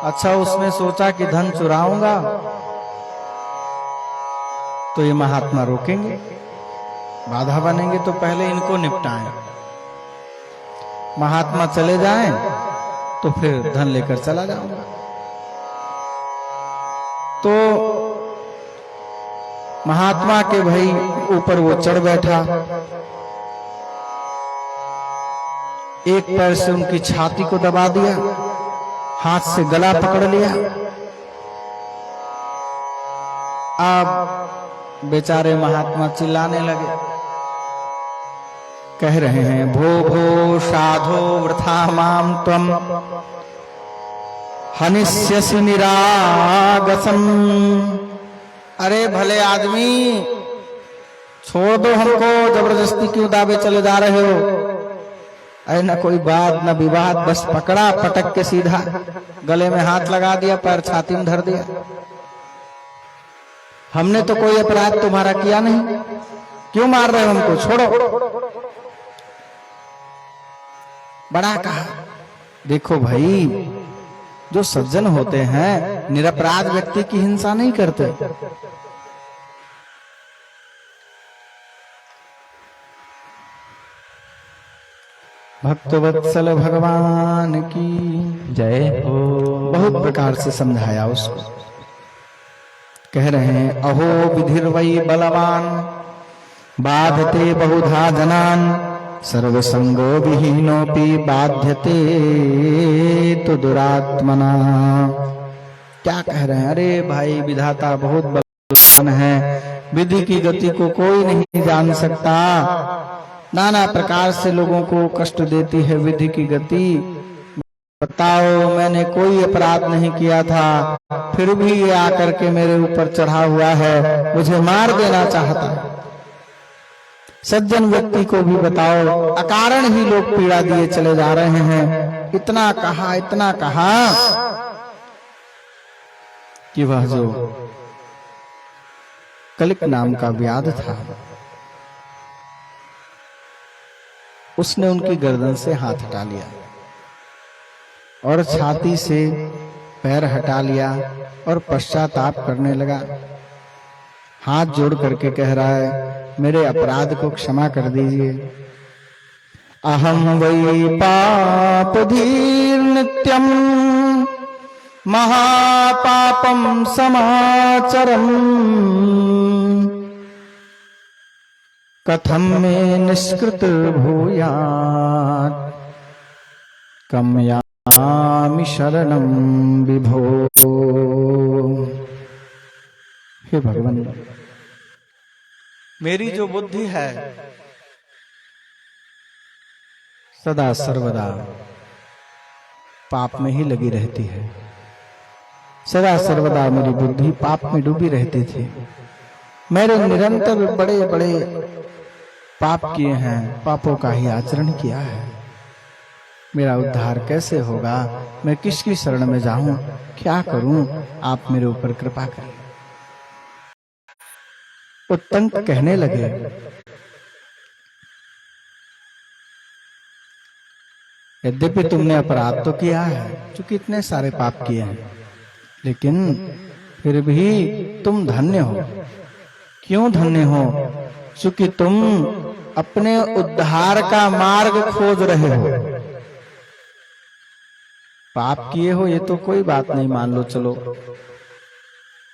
अच्छा, उसने सोचा कि धन चुराऊंगा तो ये महात्मा रोकेंगे, बाधा बनेंगे, तो पहले इनको निपटाएं। महात्मा चले जाएं तो फिर धन लेकर चला जाऊंगा। तो महात्मा के भाई ऊपर वो चढ़ बैठा, एक पैर से उनकी छाती को दबा दिया, हाथ से गला पकड़ लिया। अब बेचारे महात्मा चिल्लाने लगे, कह रहे हैं, भो भो साधो वृथा माम त्वम हनिष्यसि निरागसम। अरे भले आदमी, छोड़ दो हमको, जबरदस्ती क्यों दावे चले जा रहे हो? अरे न कोई बात न विवाद, बस पकड़ा, पटक के सीधा गले में हाथ लगा दिया, पैर छाती में धर दिया। हमने तो कोई अपराध तुम्हारा किया नहीं, क्यों मार रहे हो हमको? छोड़ो। बड़ा कहा, देखो भाई, जो सज्जन होते हैं निरपराध व्यक्ति की हिंसा नहीं करते। भक्तवत्सल भगवान की जय हो। बहुत प्रकार से समझाया उसको। कह रहे हैं, अहो विधिर्वै बलवान बाधते बहुधा जनान सर्वसंगो विहीनोपि बाध्यते तो दुरात्मना। क्या कह रहे हैं? अरे भाई, विधाता बहुत बलवान है, विधि की गति को कोई नहीं जान सकता, नाना प्रकार से लोगों को कष्ट देती है विधि की गति। बताओ, मैंने कोई अपराध नहीं किया था, फिर भी ये आकर के मेरे ऊपर चढ़ा हुआ है, मुझे मार देना चाहता है। सज्जन व्यक्ति को भी बताओ, अकारण ही लोग पीड़ा दिए चले जा रहे हैं। इतना कहा, इतना कहा, कि वह जो कलिक नाम का व्याध था, उसने उनकी गर्दन से हाथ हटा लिया और छाती से पैर हटा लिया और पश्चाताप करने लगा। हाथ जोड़ करके कह रहा है, मेरे अपराध को क्षमा कर दीजिए। अहम वै पापधीर नित्यम महापापम समाचरम कथम में निष्कृत भूयात् कमयामि शरणम विभो। हे भगवान, मेरी जो बुद्धि है सदा सर्वदा पाप में ही लगी रहती है। सदा सर्वदा मेरी बुद्धि पाप में डूबी रहती थी। मैंने निरंतर बड़े बड़े पाप किए हैं, पापों का ही आचरण किया है। मेरा उद्धार कैसे होगा? मैं किसकी शरण में जाऊं? क्या करूं? आप मेरे ऊपर कृपा करें। उत्तंक कहने लगे, यद्यपि तुमने अपराध तो किया है, चूंकि इतने सारे पाप किए हैं, लेकिन फिर भी तुम धन्य हो। क्यों धन्य हो? चूंकि तुम अपने उद्धार का मार्ग खोज रहे हो। पाप किए हो ये तो कोई बात नहीं, मान लो चलो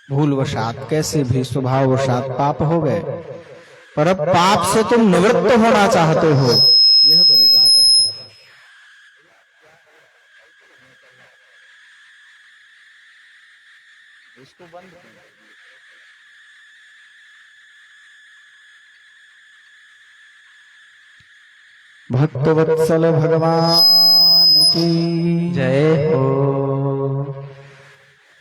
भूलवशात कैसे भी स्वभाववशात पाप हो गए, पर अब पाप से तुम निवृत्त होना चाहते हो, यह बड़ी बात है। इसको बंद भक्तवत्सल भगवान की जय हो।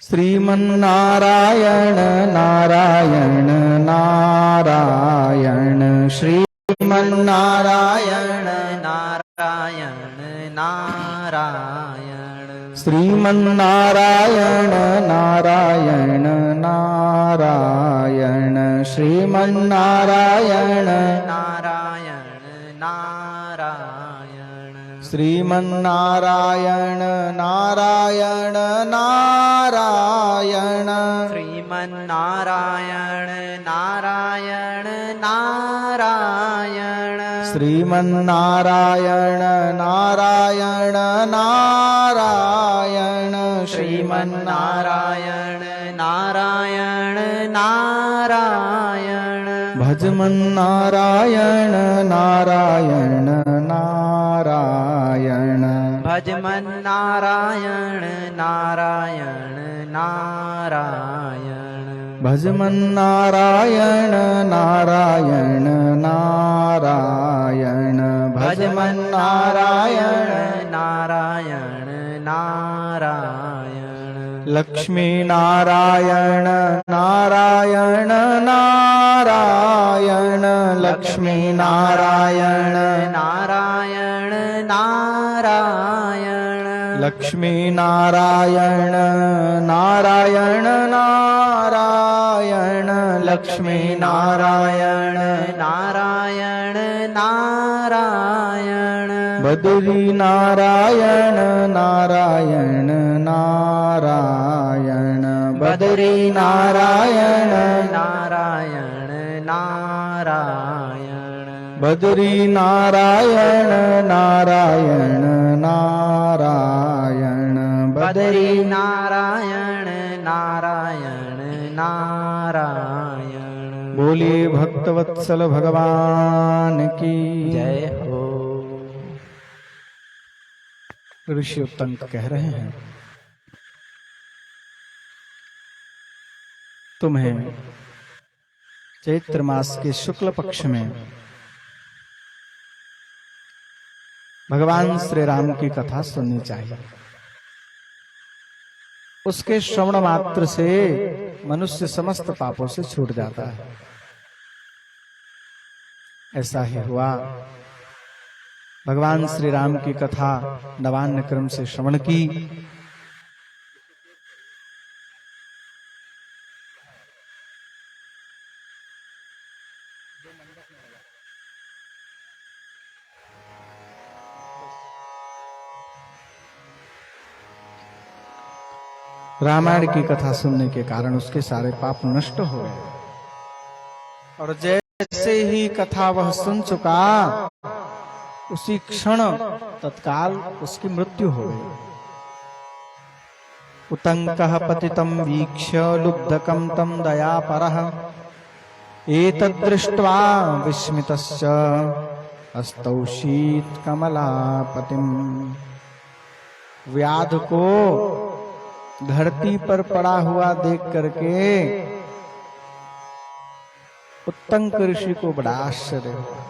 श्रीमन्नारायण नारायण नारायण श्रीमन्नारायण नारायण नारायण श्रीमन्नारायण नारायण नारायण श्रीमन्नारायण नारायण नारायण श्रीमन्नारायण नारायण नारायण श्रीमन्नारायण नारायण नारायण श्रीमन्नारायण नारायण नारायण श्रीमन्नारायण नारायण नारायण भजमन्नारायण नारायण नारायण भजमन्नारायण नारायण नारायण भजमन्नारायण नारायण नारायण भजमन्नारायण नारायण नारायण लक्ष्मी नारायण नारायण नारायण लक्ष्मी नारायण नारायण नारायण लक्ष्मी नारायण नारायण नारायण लक्ष्मी नारायण नारायण नारायण बद्री नारायण नारायण नारायण बद्री नारायण नारायण नारायण बद्री नारायण नारायण नारायण बद्री नारायण नारायण नारायण बोलिए भक्तवत्सल भगवान की जय हो। ऋषि उत्तंक कह रहे हैं, तुम्हें चैत्र मास के शुक्ल पक्ष में भगवान श्री राम की कथा सुननी चाहिए। उसके श्रवण मात्र से मनुष्य समस्त पापों से छूट जाता है। ऐसा ही हुआ। भगवान श्री राम की कथा नवान्न क्रम से श्रवण की रामायण की कथा सुनने के कारण उसके सारे पाप नष्ट हो गए और जैसे ही कथा वह सुन चुका उसी क्षण तत्काल उसकी मृत्यु हो गई। उतंकः पतितं वीक्ष्य लुब्धकं तं दयापरः एतद्दृष्ट्वा विस्मितश्च अस्तौषीत् कमलापतिम्। व्याध को धरती पर पड़ा हुआ देख करके उत्तंक ऋषि को बड़ा आश्चर्य हुआ।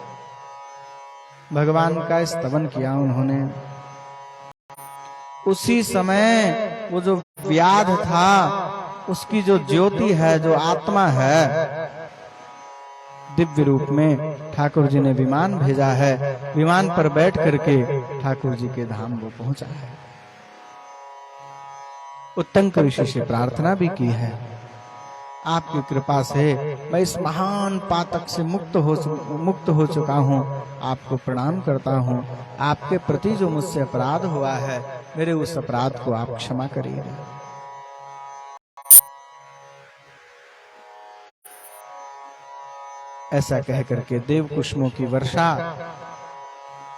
भगवान का स्तवन किया उन्होंने। उसी समय वो जो व्याध था उसकी जो ज्योति है, जो आत्मा है, दिव्य रूप में ठाकुर जी ने विमान भेजा है। विमान पर बैठ करके ठाकुर जी के धाम वो पहुंचा है। उत्तंक ऋषि से प्रार्थना भी की है, आपकी कृपा से मैं इस महान पातक से मुक्त हो चुका हूँ। आपको प्रणाम करता हूँ। आपके प्रति जो मुझसे अपराध हुआ है, मेरे उस अपराध को आप क्षमा करिए। ऐसा कह करके देव कुसुमों की वर्षा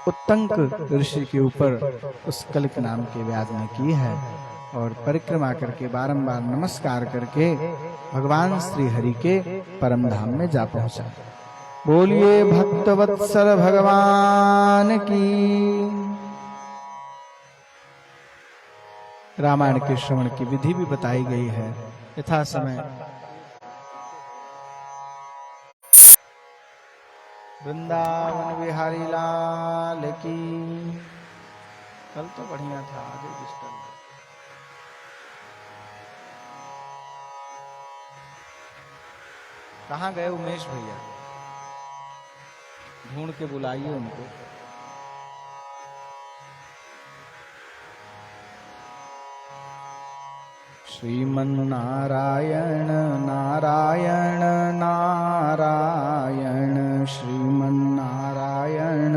उत्तंक ऋषि के ऊपर उस कलिक नाम के व्याध ने की है और परिक्रमा करके बारंबार नमस्कार करके भगवान श्री हरि के परम धाम में जा पहुंचा। बोलिए भक्तवत्सल भगवान की। रामायण के श्रवण की विधि भी बताई गई है। यथा समय वृंदावन बिहारी लाल की। कल तो बढ़िया था, आज डिस्टर्ब। कहाँ गए उमेश भैया? ढूंढ के बुलाइए उनको। श्रीमन्नारायण नारायण नारायण श्रीमन्नारायण।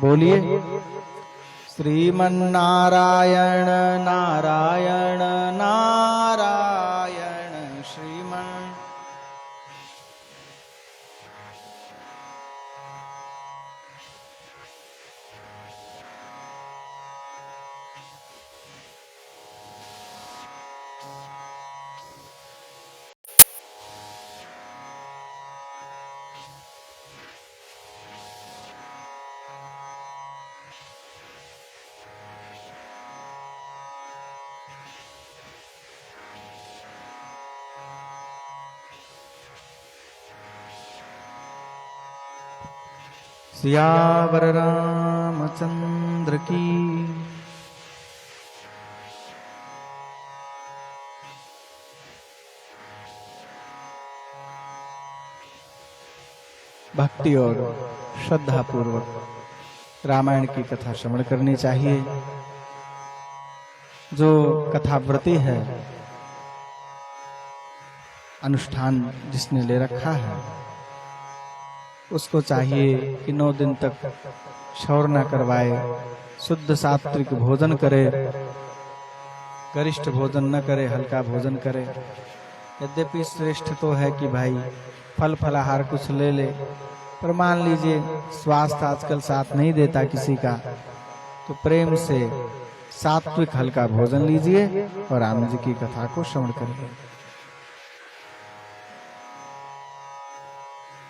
बोलिए श्रीमन्नारायण नारायण नारायण श्रीमन्। सियावर रामचंद्र की। भक्ति और श्रद्धा पूर्वक रामायण की कथा श्रवण करनी चाहिए। जो कथाव्रती है, अनुष्ठान जिसने ले रखा है, उसको चाहिए कि 9 दिन तक क्षौर न करवाए, शुद्ध सात्विक भोजन करे, गरिष्ठ भोजन न करे, हल्का भोजन करे। यद्यपि श्रेष्ठ तो है कि भाई फल फलाहार कुछ ले ले, पर मान लीजिए स्वास्थ्य आजकल साथ नहीं देता किसी का, तो प्रेम से सात्विक हल्का भोजन लीजिए और राम जी की कथा को श्रवण करिए।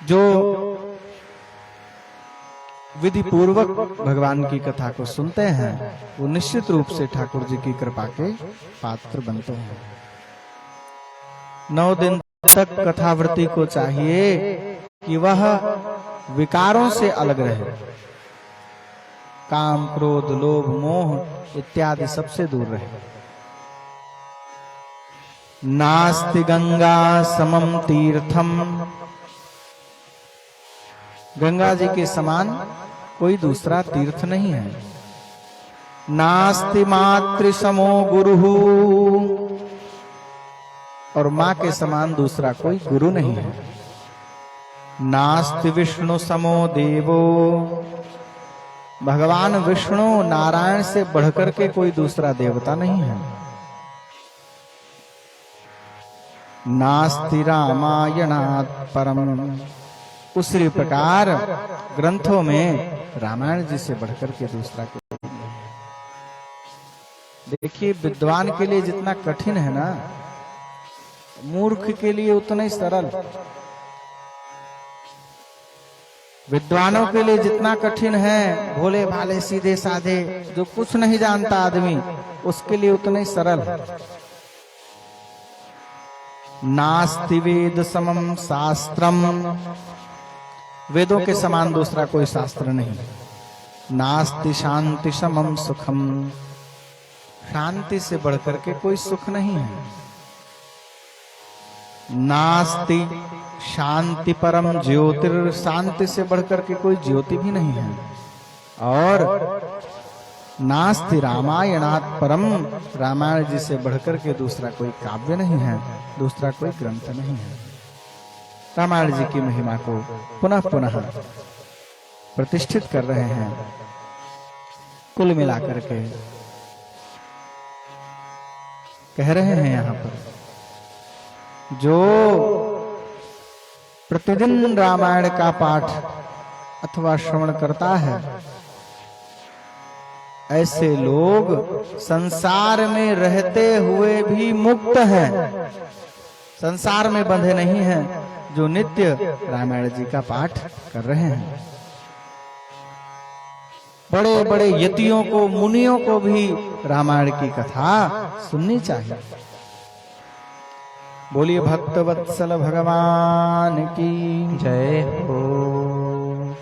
जो विधि पूर्वक भगवान की कथा को सुनते हैं वो निश्चित रूप से ठाकुर जी की कृपा के पात्र बनते हैं। 9 दिन तक कथावृत्ति को चाहिए कि वह विकारों से अलग रहे, काम क्रोध लोभ मोह इत्यादि सबसे दूर रहे। नास्ति गंगा समम तीर्थम, गंगा जी के समान कोई दूसरा तीर्थ नहीं है। नास्ति मातृ समो गुरुहु, और मां के समान दूसरा कोई गुरु नहीं है। नास्ति विष्णु समो देवो, भगवान विष्णु नारायण से बढ़कर के कोई दूसरा देवता नहीं है। नास्ति रामायणात् परम, उसी प्रकार ग्रंथों में रामायण जी से बढ़कर के दूसरा कोई नहीं है। देखिए, विद्वान के लिए जितना कठिन है ना, मूर्ख के लिए उतना ही सरल। विद्वानों के लिए जितना कठिन है, भोले भाले सीधे साधे जो कुछ नहीं जानता आदमी, उसके लिए उतना ही सरल। नास्ति वेद समम शास्त्रम, वेदों के समान दूसरा कोई शास्त्र नहीं। नास्ति शांति समम सुखम, शांति से बढ़कर के कोई सुख नहीं है। नास्ति शांति परम ज्योतिर, शांति से बढ़कर के कोई ज्योति भी नहीं है। और नास्ति रामायणात् परम, रामायण जी से बढ़कर के दूसरा कोई काव्य नहीं है, दूसरा कोई ग्रंथ नहीं है। रामायण जी की महिमा को पुनः पुनः प्रतिष्ठित कर रहे हैं। कुल मिलाकर के कह रहे हैं यहां पर, जो प्रतिदिन रामायण का पाठ अथवा श्रवण करता है, ऐसे लोग संसार में रहते हुए भी मुक्त हैं, संसार में बंधे नहीं हैं, जो नित्य रामायण जी का पाठ कर रहे हैं। बड़े बड़े यतियों को, मुनियों को भी रामायण की कथा सुननी चाहिए। बोलिए भक्त वत्सल भगवान की जय हो।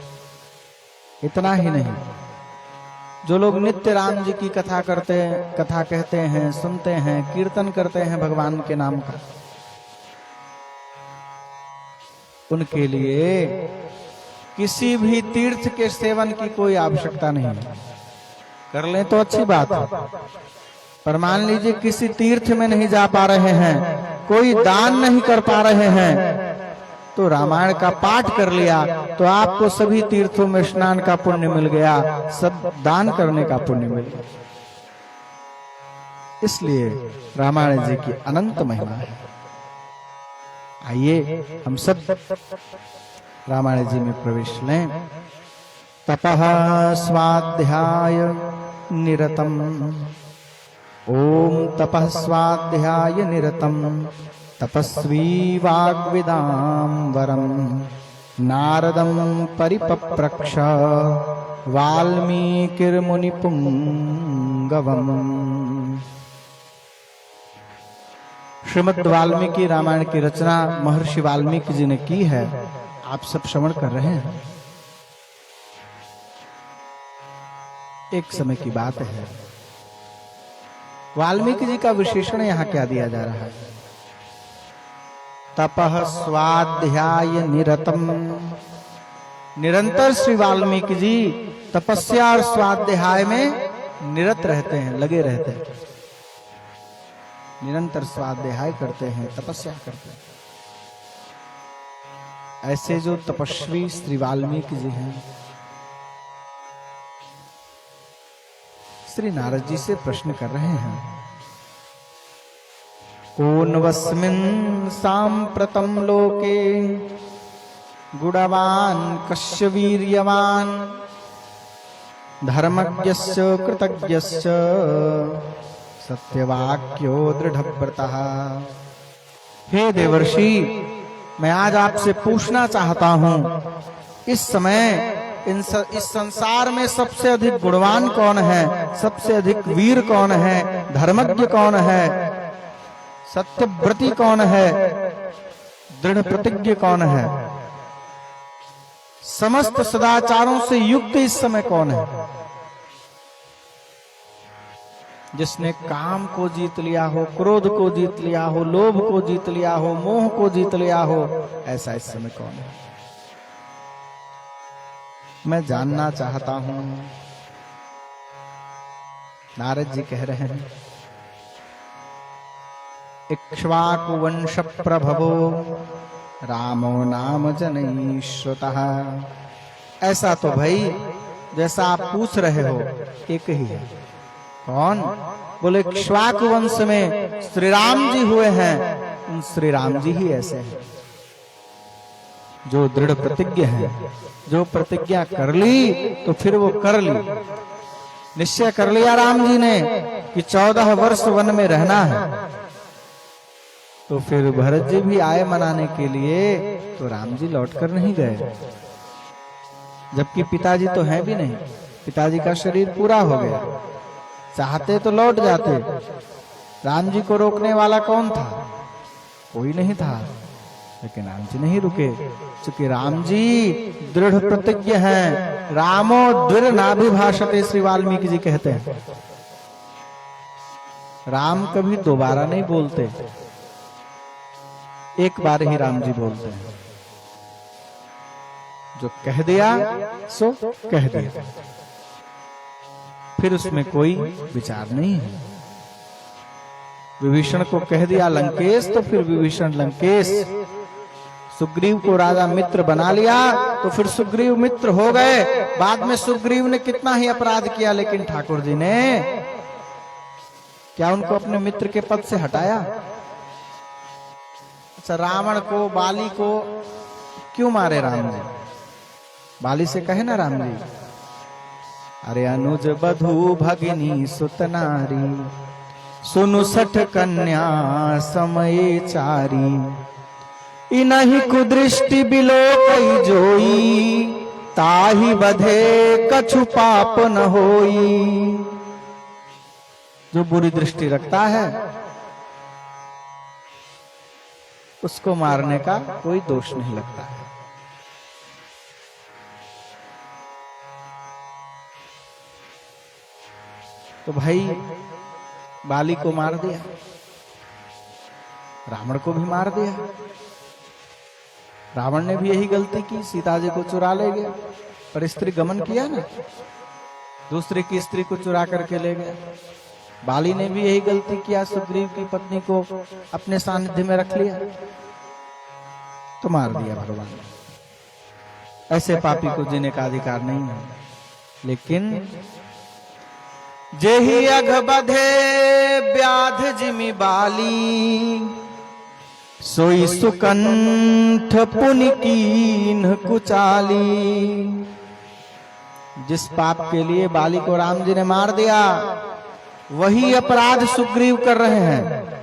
इतना ही नहीं, जो लोग नित्य राम जी की कथा कहते हैं, सुनते हैं, कीर्तन करते हैं भगवान के नाम का, उनके लिए किसी भी तीर्थ के सेवन की कोई आवश्यकता नहीं है। कर लें तो अच्छी बात है, पर मान लीजिए किसी तीर्थ में नहीं जा पा रहे हैं, कोई दान नहीं कर पा रहे हैं, तो रामायण का पाठ कर लिया तो आपको सभी तीर्थों में स्नान का पुण्य मिल गया, सब दान करने का पुण्य मिल गया। इसलिए रामायण जी की अनंत महिमा है। आइए हम सब रामायण जी में प्रवेश लें। तपः स्वाध्याय निरतम, ओम तपः स्वाध्याय निरतम, तपस्वी वाग्विदां वरम, नारदं परिपप्रक्ष वाल्मीकिर्मुनिपुंगवम्। श्रीमद् वाल्मीकि रामायण की रचना महर्षि वाल्मीकि जी ने की है, आप सब श्रवण कर रहे हैं। एक समय की बात है, वाल्मीकि जी का विशेषण यहां क्या दिया जा रहा है? तपः स्वाध्याय निरतम, निरंतर श्री वाल्मीकि जी तपस्या और स्वाध्याय में निरत रहते हैं, लगे रहते हैं, निरंतर स्वाध्याय करते हैं, तपस्या करते हैं। ऐसे जो तपस्वी श्री वाल्मीकि जी हैं, श्री नारद जी से प्रश्न कर रहे हैं, कोन्वस्मिन् साम्प्रतं लोके गुणवान् कस्य वीर्यवान्, धर्मज्ञस्य कृतज्ञस्य सत्यवाक्यो दृढ़व्रतः। हे देवर्षि, मैं आज आपसे पूछना चाहता हूं, इस समय इस संसार में सबसे अधिक गुणवान कौन है, सबसे अधिक वीर कौन है, धर्मज्ञ कौन है, सत्यव्रती कौन है, दृढ़ प्रतिज्ञ कौन है, समस्त सदाचारों से युक्त इस समय कौन है? जिसने काम को जीत लिया हो, क्रोध को जीत लिया हो, लोभ को जीत लिया हो, मोह को जीत लिया हो, ऐसा इस समय कौन है? मैं जानना चाहता हूं। नारद जी कह रहे हैं, इक्ष्वाकु वंश प्रभवो रामो नाम जनई श्रुतः। ऐसा तो भाई जैसा आप पूछ रहे हो एक ही है। कौन? बोले इक्ष्वाकु वंश में श्री राम जी हुए हैं, उन श्री राम जी ही ऐसे हैं जो दृढ़ प्रतिज्ञ है। जो प्रतिज्ञा कर ली तो फिर वो कर ली। निश्चय कर लिया राम जी ने कि 14 वर्ष वन में रहना है, तो फिर भरत जी भी आए मनाने के लिए, तो राम जी लौट कर नहीं गए, जबकि पिताजी तो हैं भी नहीं। पिताजी का शरीर पूरा हो गया, चाहते तो लौट जाते। राम जी को रोकने वाला कौन था? कोई नहीं था, लेकिन राम जी नहीं रुके, क्योंकि राम जी दृढ़ प्रतिज्ञ हैं। रामो द्विर नाभिभाषते, श्री वाल्मीकि जी कहते हैं। राम कभी दोबारा नहीं बोलते, एक बार ही राम जी बोलते हैं। जो कह दिया सो कह दिया, फिर उसमें कोई विचार नहीं है। विभीषण को कह दिया लंकेश, तो फिर विभीषण लंकेश। सुग्रीव को राजा मित्र बना लिया, तो फिर सुग्रीव मित्र हो गए। बाद में सुग्रीव ने कितना ही अपराध किया, लेकिन ठाकुर जी ने क्या उनको अपने मित्र के पद से हटाया? अच्छा, रावण को, बाली को क्यों मारे राम जी? बाली से कहे ना राम जी, अरे अनुज बधू भगिनी सुत नारी, सुनु 60 कन्या समय चारी, इनहि कुदृष्टि बिलो कई जोई, ताहि बधे कछु पाप न होई। जो बुरी दृष्टि रखता है उसको मारने का कोई दोष नहीं लगता है। तो भाई बाली को मार दिया, रावण को भी मार दिया। रावण ने भी यही गलती की, सीता जी को चुरा ले गया, पर स्त्री गमन किया ना, दूसरे की स्त्री को चुरा करके ले गया। बाली ने भी यही गलती किया, सुग्रीव की पत्नी को अपने सानिध्य में रख लिया, तो मार दिया भगवान। ऐसे पापी को जीने का अधिकार नहीं है। लेकिन जेहि अघ बधे व्याध जिमि बाली, सोई सुकंठ पुनि कीन्ह कुचाली। जिस पाप के लिए बाली को राम जी ने मार दिया, वही अपराध सुग्रीव कर रहे हैं।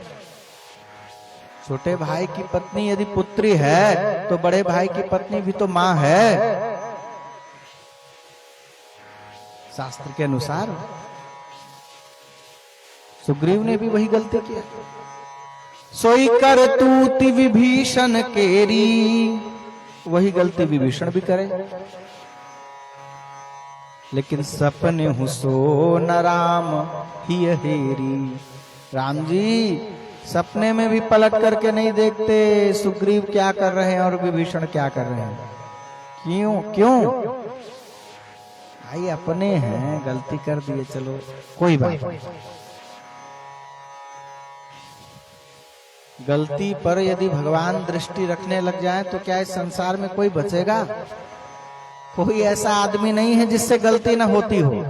छोटे भाई की पत्नी यदि पुत्री है, तो बड़े भाई की पत्नी भी तो मां है, शास्त्र के अनुसार। सुग्रीव ने भी वही गलती किया। सोई कर तूति विभीषण केरी, वही गलती विभीषण भी करे। लेकिन सपने हूं सो न राम ही हेरी। राम जी सपने में भी पलट करके नहीं देखते सुग्रीव क्या कर रहे हैं और विभीषण क्या कर रहे हैं। क्यों? भाई अपने हैं, गलती कर दिए, चलो कोई बात नहीं। गलती पर यदि भगवान दृष्टि रखने लग जाए तो क्या इस संसार में कोई बचेगा? कोई ऐसा आदमी नहीं है जिससे गलती ना होती हो।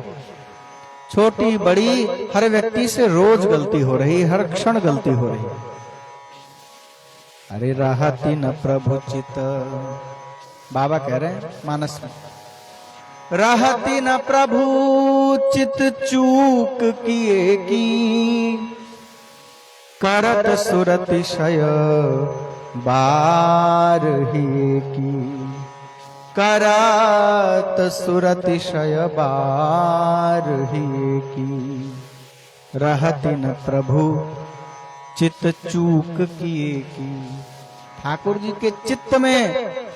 छोटी बड़ी हर व्यक्ति से रोज गलती हो रही, हर क्षण गलती हो रही। अरे रहती न प्रभु चित, बाबा कह रहे हैं मानस में, रहती न प्रभु चित चूक किए की, करत सुरतिशय बारही की। करत सुरतिशय बारही की, रहति न प्रभु चित चूक किए की। ठाकुर जी के चित्त में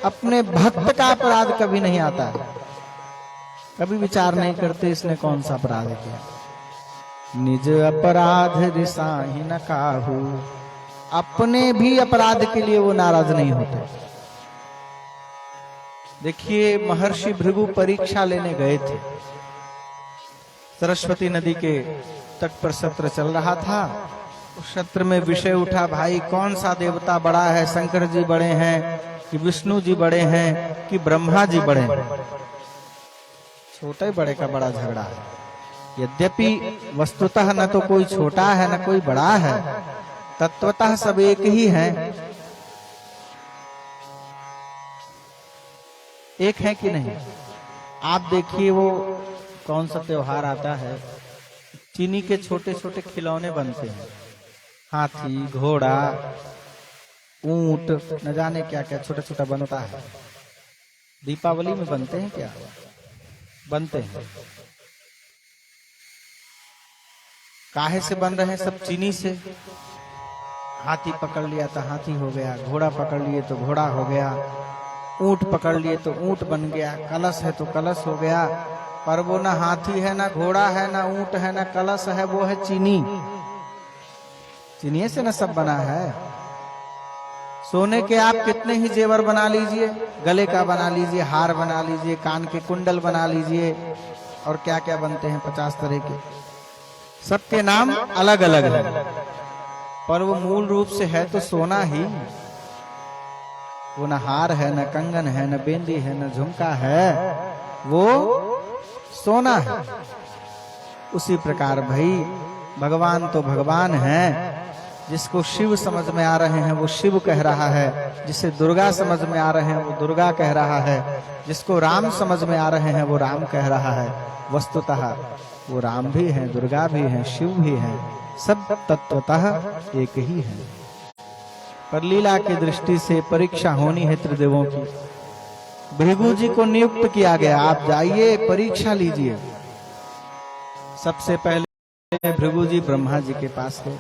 अपने भक्त का अपराध कभी नहीं आता है। कभी विचार नहीं करते इसने कौन सा अपराध किया। निज अपराध रिसाही न काहू, अपने भी अपराध के लिए वो नाराज नहीं होते। देखिए महर्षि भृगु परीक्षा लेने गए थे। सरस्वती नदी के तट पर सत्र चल रहा था। उस सत्र में विषय उठा, भाई कौन सा देवता बड़ा है, शंकर जी बड़े हैं कि विष्णु जी बड़े हैं कि ब्रह्मा जी बड़े हैं। छोटे बड़े का बड़ा झगड़ा है। यद्यपि वस्तुतः न तो कोई छोटा है न कोई बड़ा है, तत्वतः सब एक ही हैं। एक है कि नहीं? आप देखिए वो कौन सा त्योहार आता है, चीनी के छोटे छोटे खिलौने बनते हैं, हाथी, घोड़ा, ऊंट, न जाने क्या क्या छोटा छोटा बनता है। दीपावली में बनते हैं क्या? बनते हैं। काहे से बन रहे हैं? सब चीनी से। हाथी पकड़ लिया तो हाथी हो गया, घोड़ा पकड़ लिए तो घोड़ा हो गया, ऊंट पकड़ लिए तो ऊंट बन गया, कलश है तो कलश हो गया। पर वो ना हाथी है, ना घोड़ा है, ना ऊंट है, ना कलश है, वो है चीनी। चीनी से ना सब बना है। सोने के आप कितने ही जेवर बना लीजिए, गले का बना लीजिए, हार बना लीजिए, कान के कुंडल बना लीजिए, और क्या क्या बनते हैं 50 तरह के। सबके नाम अलग अलग हैं, पर वो मूल रूप से है तो सोना ही। वो न हार है, न कंगन है, न बेंदी है, न झुमका है, वो सोना है। उसी प्रकार भाई भगवान तो भगवान है। जिसको शिव समझ में आ रहे हैं वो शिव कह रहा है, जिसे दुर्गा समझ में आ रहे हैं वो दुर्गा कह रहा है, जिसको राम समझ में आ रहे हैं वो राम कह रहा है। वस्तुतः वो राम भी हैं, दुर्गा भी हैं, शिव भी हैं, सब तत्वतः एक ही है। पर लीला की दृष्टि से परीक्षा होनी है त्रिदेवों की। भृगु जी को नियुक्त किया गया, आप जाइए परीक्षा लीजिए। सबसे पहले भृगु जी ब्रह्मा जी के पास गए।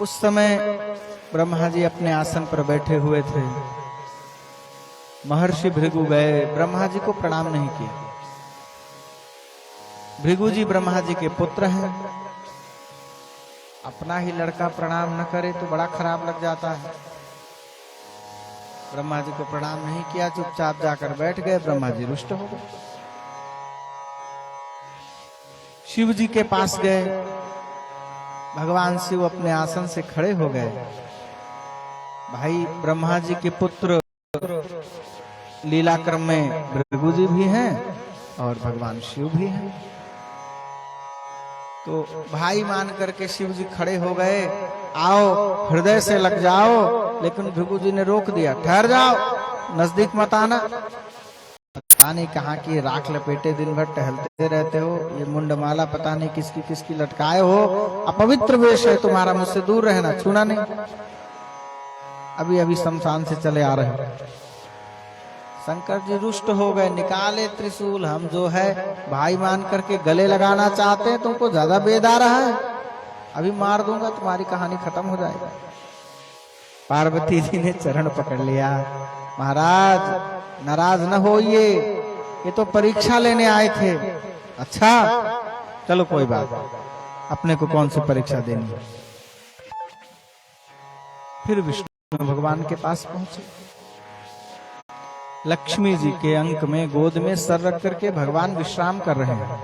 उस समय ब्रह्मा जी अपने आसन पर बैठे हुए थे। महर्षि भृगु गए, ब्रह्मा जी को प्रणाम नहीं किया। भृगु जी ब्रह्मा जी के पुत्र हैं, अपना ही लड़का प्रणाम न करे तो बड़ा खराब लग जाता है। ब्रह्मा जी को प्रणाम नहीं किया, चुपचाप जाकर बैठ गए। ब्रह्मा जी रुष्ट हो गए। शिव जी के पास गए, भगवान शिव अपने आसन से खड़े हो गए। भाई ब्रह्मा जी के पुत्र लीला क्रम में भृगु जी भी हैं और भगवान शिव भी हैं। तो भाई मान करके शिव जी खड़े हो गए, आओ हृदय से लग जाओ। लेकिन भृगु जी ने रोक दिया, ठहर जाओ, नजदीक मत आना। पता नहीं कहाँ की राख लपेटे दिन भर टहलते रहते हो, ये मुंडमाला पता नहीं किसकी किसकी लटकाए हो, अपवित्र वेश है तुम्हारा, मुझसे दूर रहना, छूना नहीं। अभी अभी शमशान से चले आ रहे हैं। शंकर जी रुष्ट हो गए, निकाले त्रिशूल। हम जो है भाई मान करके गले लगाना चाहते हैं, तुमको ज्यादा बेद आ रहा है, अभी मार दूंगा, तुम्हारी कहानी खत्म हो जाएगी। पार्वती जी ने चरण पकड़ लिया, महाराज नाराज न होइए, ये तो परीक्षा लेने आए थे। अच्छा चलो कोई बात, अपने को कौन सी परीक्षा देनी है। फिर विष्णु भगवान के पास पहुंचे। लक्ष्मी जी के अंक में गोद में सर रख करके भगवान विश्राम कर रहे हैं।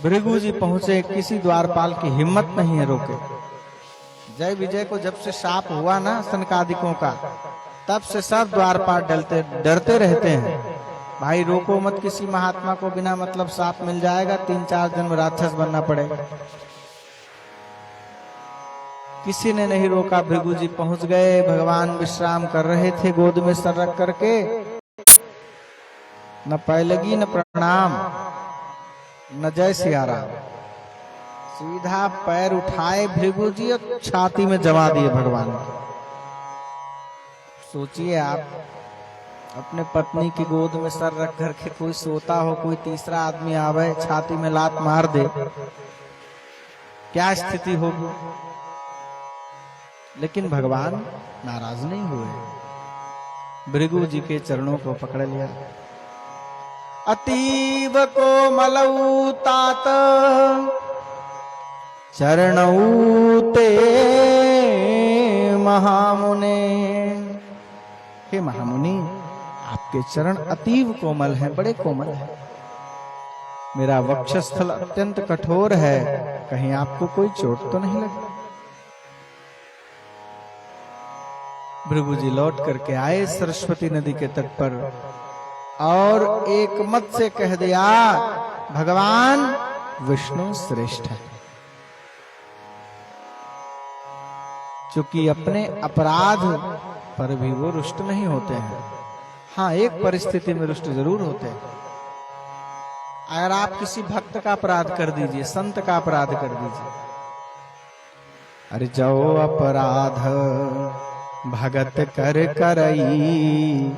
भृगु जी पहुंचे, किसी द्वारपाल की हिम्मत नहीं है रोके। जय विजय को जब से शाप हुआ ना सनकादिकों का, तब से सब द्वारपाल डरते रहते हैं, भाई रोको मत किसी महात्मा को, बिना मतलब शाप मिल जाएगा, 3-4 जन्म राक्षस बनना पड़ेगा। किसी ने नहीं रोका। भृगु जी पहुंच गए, भगवान विश्राम कर रहे थे गोद में सर रख करके। न पैलगी न प्रणाम न जय सिया राम, सीधा पैर उठाए भृगु जी और छाती में जमा दिए भगवान को। सोचिए आप, अपने पत्नी की गोद में सर रख करके कोई सोता हो, कोई तीसरा आदमी आवे छाती में लात मार दे, क्या स्थिति होगी। लेकिन भगवान नाराज नहीं हुए, भृगु जी के चरणों को पकड़ लिया। अतीव कोमलौ तात चरणौ ते महामुने। हे महामुनि, आपके चरण अतीव कोमल हैं, बड़े कोमल हैं। मेरा वक्षस्थल अत्यंत कठोर है, कहीं आपको कोई चोट तो नहीं लगी? भृगु जी लौट करके आए सरस्वती नदी के तट पर और एक मत से कह दिया, भगवान विष्णु श्रेष्ठ है। चूंकि अपने अपराध पर भी वो रुष्ट नहीं होते हैं। हाँ, एक परिस्थिति में रुष्ट जरूर होते हैं। अगर आप किसी भक्त का अपराध कर दीजिए, संत का अपराध कर दीजिए, अरे जाओ अपराध भगत कर करई,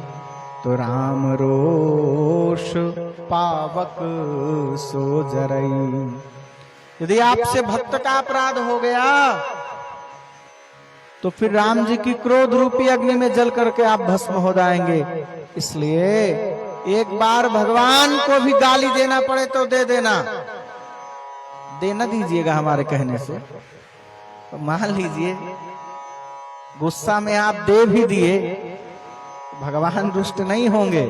तो राम रोष पावक सो जरई। यदि आपसे भक्त का अपराध हो गया तो फिर राम जी की क्रोध रूपी अग्नि में जल करके आप भस्म हो जाएंगे। इसलिए एक बार भगवान को भी गाली देना पड़े तो दे देना, देना दीजिएगा हमारे कहने से। तो मान लीजिए गुस्सा में आप दे भी दिए, भगवान रुष्ट नहीं होंगे।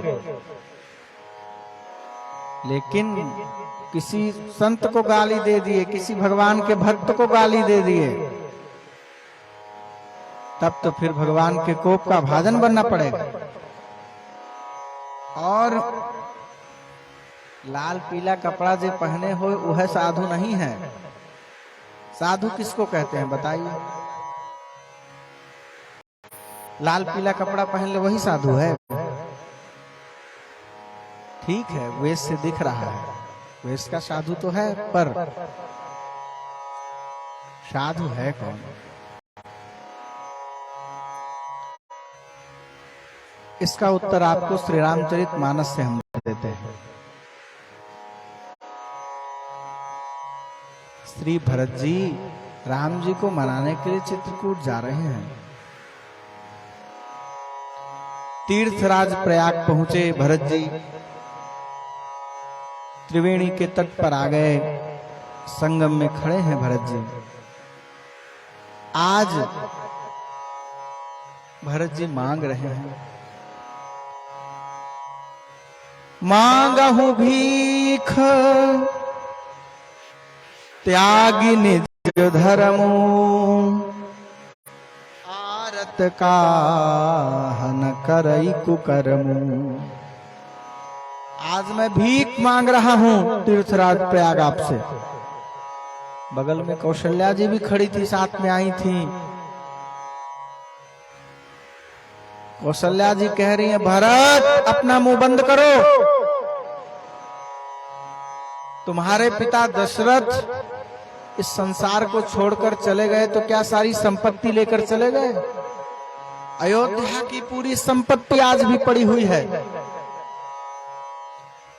लेकिन किसी संत को गाली दे दिए, किसी भगवान के भक्त को गाली दे दिए, तब तो फिर भगवान के कोप का भाजन बनना पड़ेगा। और लाल पीला कपड़ा जो पहने हो वह साधु नहीं है। साधु किसको कहते हैं बताइए? लाल पीला कपड़ा पहन ले वही साधु है। ठीक है, वेश से दिख रहा है, वेश का साधु तो है, पर साधु है कौन? इसका उत्तर आपको श्री रामचरितमानस से हम देते हैं। श्री भरत जी राम जी को मनाने के लिए चित्रकूट जा रहे हैं। तीर्थराज प्रयाग पहुंचे भरत जी, त्रिवेणी के तट पर आ गए, संगम में खड़े हैं भरत जी। आज भरत जी मांग रहे हैं, मांगहु भीख त्यागी निज धर्मो, आरत काहन करई कुकर्मो। आज मैं भीख मांग रहा हूं तीर्थराज प्रयाग आपसे। बगल में कौशल्या जी भी खड़ी थी, साथ में आई थी। कौशल्या जी कह रही है, भरत अपना मुंह बंद करो। तुम्हारे पिता दशरथ इस संसार को छोड़कर चले गए तो क्या सारी संपत्ति लेकर चले गए? अयोध्या की पूरी संपत्ति आज भी पड़ी हुई है,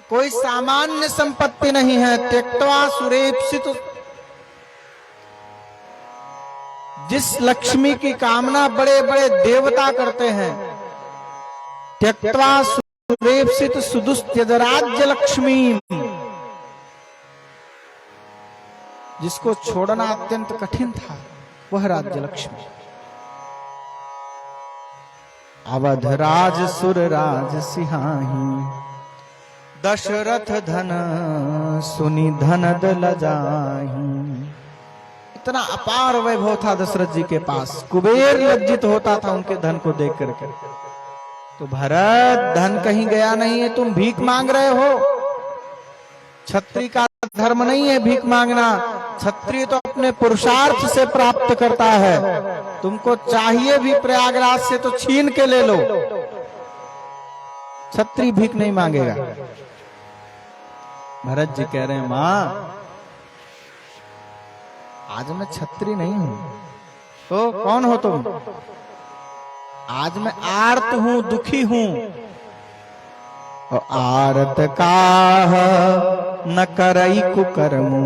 कोई सामान्य संपत्ति नहीं है। त्यक्त्वा सुरेप्सित, जिस लक्ष्मी की कामना बड़े बड़े देवता करते हैं, त्यक्त्वा सुरेप्सित सुदुस्त्यज राज्य लक्ष्मी, जिसको छोड़ना अत्यंत कठिन था, वह राज्य लक्ष्मी। अवध राज सुर राज सिहाही, दशरथ धन सुनि धन दल जाही। इतना अपार वैभव था दशरथ जी के पास, कुबेर लज्जित होता था उनके धन को देख करके। तो भरत, धन कहीं गया नहीं है, तुम भीख मांग रहे हो। क्षत्रिय का धर्म नहीं है भीख मांगना, क्षत्रिय तो अपने पुरुषार्थ से प्राप्त करता है। तुमको चाहिए भी प्रयागराज से तो छीन के ले लो, क्षत्रिय भीख नहीं मांगेगा। भरत जी कह रहे हैं, मां आज मैं क्षत्रिय नहीं हूं। तो कौन हो तुम? आज मैं आर्त हूं, दुखी हूं। आरत काह न करई कुकर्मो।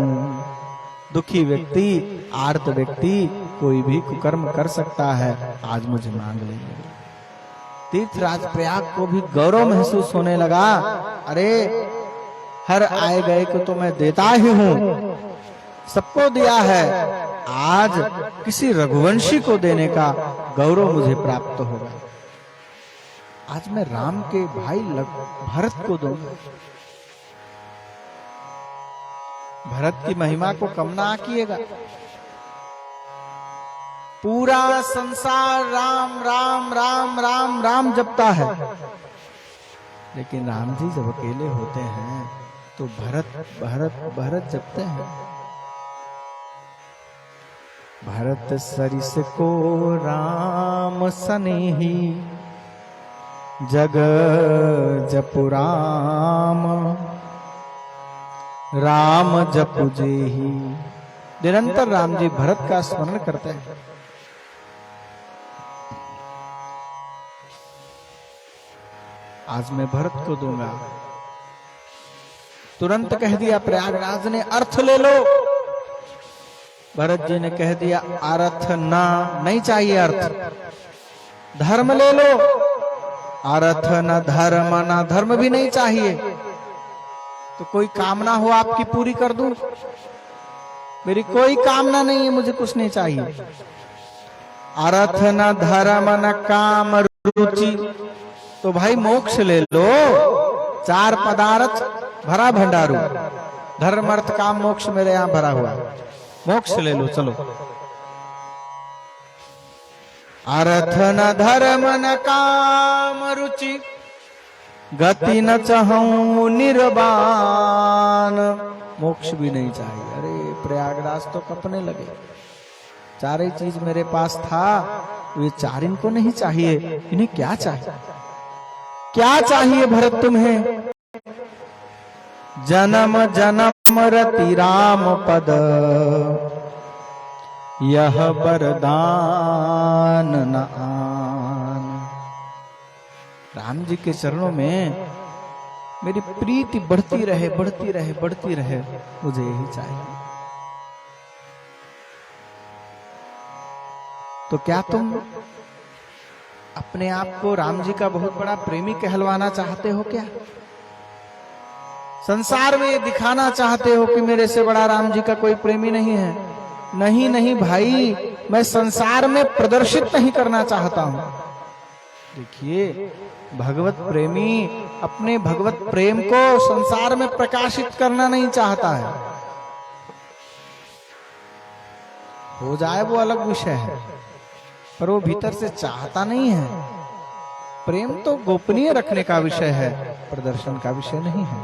दुखी व्यक्ति, आर्त व्यक्ति कोई भी कुकर्म कर सकता है, आज मुझे मांग लेंगे। तीर्थराज प्रयाग को भी गौरव महसूस होने लगा। अरे हर आए गए को तो मैं देता ही हूं, सबको दिया है, आज किसी रघुवंशी को देने का गौरव मुझे प्राप्त होगा। आज मैं राम के भाई भरत को दूंगा। भरत की महिमा को कम ना किएगा। पूरा संसार राम राम राम राम राम जपता है, लेकिन राम जी जब अकेले होते हैं तो भरत भरत भरत जपते हैं। भरत सरिस को राम सनेही, जग जपु राम, राम जपु जेही। निरंतर राम जी भरत का स्मरण करते हैं। आज मैं भरत को दूंगा। तुरंत कह दिया प्रयागराज ने, अर्थ ले लो। भरत जी ने कह दिया अर्थ ना, नहीं चाहिए अर्थ। धर्म ले लो। अर्थ न धर्म, ना धर्म भी नहीं चाहिए। तो कोई कामना हो आपकी पूरी कर दूं? मेरी कोई कामना नहीं है, मुझे कुछ नहीं चाहिए। अर्थ न धर्म न काम रुचि, तो भाई मोक्ष ले लो। 4 पदार्थ भरा भंडारू, धर्म अर्थ काम मोक्ष मेरे यहां भरा हुआ, मोक्ष ले लो चलो। अर्थ न धर्म न काम रुचि, गति न चाहूं निर्वाण। मोक्ष भी नहीं चाहिए। अरे प्रयागराज तो कपने लगे। 4 ही चीज मेरे पास था, ये 4 इनको नहीं चाहिए। इन्हें क्या चाहिए? क्या चाहिए भरत तुम्हें? जन्म जन्म रति राम पद, यह वरदान न आन। राम जी के चरणों में मेरी प्रीति बढ़ती रहे, बढ़ती रहे, बढ़ती रहे, मुझे यही चाहिए। तो क्या तुम अपने आप को राम जी का बहुत बड़ा प्रेमी कहलवाना चाहते हो क्या? संसार में ये दिखाना चाहते हो कि मेरे से बड़ा राम जी का कोई प्रेमी नहीं है? नहीं नहीं भाई, मैं संसार में प्रदर्शित नहीं करना चाहता हूं। देखिए, भगवत प्रेमी अपने भगवत प्रेम को संसार में प्रकाशित करना नहीं चाहता है। हो जाए वो अलग विषय है, पर वो भीतर से चाहता नहीं है। प्रेम तो गोपनीय रखने का विषय है, प्रदर्शन का विषय नहीं है।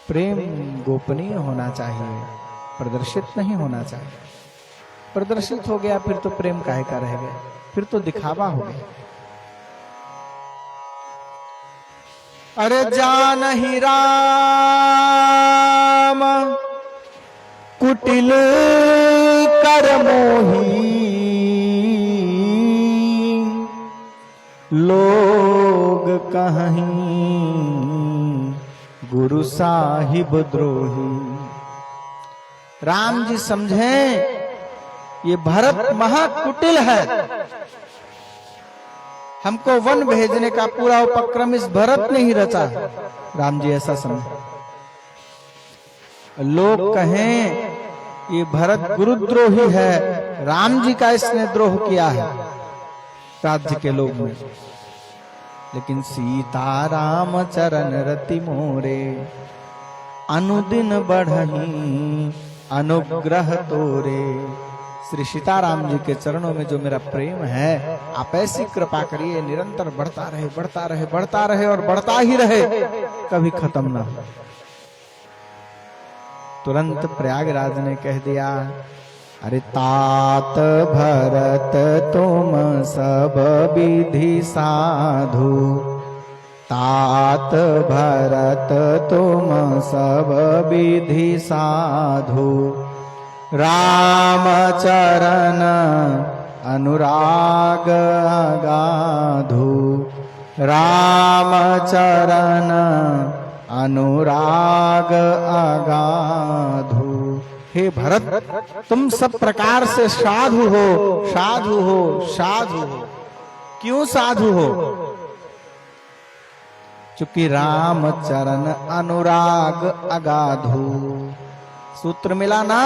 प्रेम गोपनीय होना चाहिए, प्रदर्शित नहीं होना चाहिए। प्रदर्शित हो गया फिर तो प्रेम काहे का रह गया, फिर तो दिखावा हो गया। अरे जानहि राम कुटिल कर मोही, लोग कहीं गुरु साहिब द्रोही। राम जी समझें ये भरत महाकुटिल है। हमको वन भेजने का पूरा उपक्रम इस भरत ने ही रचा है। राम जी ऐसा समझे। लोग कहें ये भरत गुरुद्रोही है, राम जी का इसने द्रोह किया है राज्य के लोग में। लेकिन सीता राम चरण रति मोरे, अनुदिन बढ़ही अनुग्रह तोरे। श्री सीताराम जी के चरणों में जो मेरा प्रेम है, आप ऐसी कृपा करिए निरंतर बढ़ता रहे, बढ़ता रहे, बढ़ता रहे और बढ़ता ही रहे, कभी खत्म ना हो। तुरंत प्रयागराज ने कह दिया, अरे तात भरत तुम सब विधि साधु, तात भरत तुम सब विधि साधु। राम चरण अनुराग अगाधु, राम चरण अनुराग अगाधु। हे भरत, तुम सब प्रकार से साधु हो, साधु हो, साधु हो। क्यों साधु हो? चूंकि राम चरण अनुराग अगाधु। सूत्र मिला ना?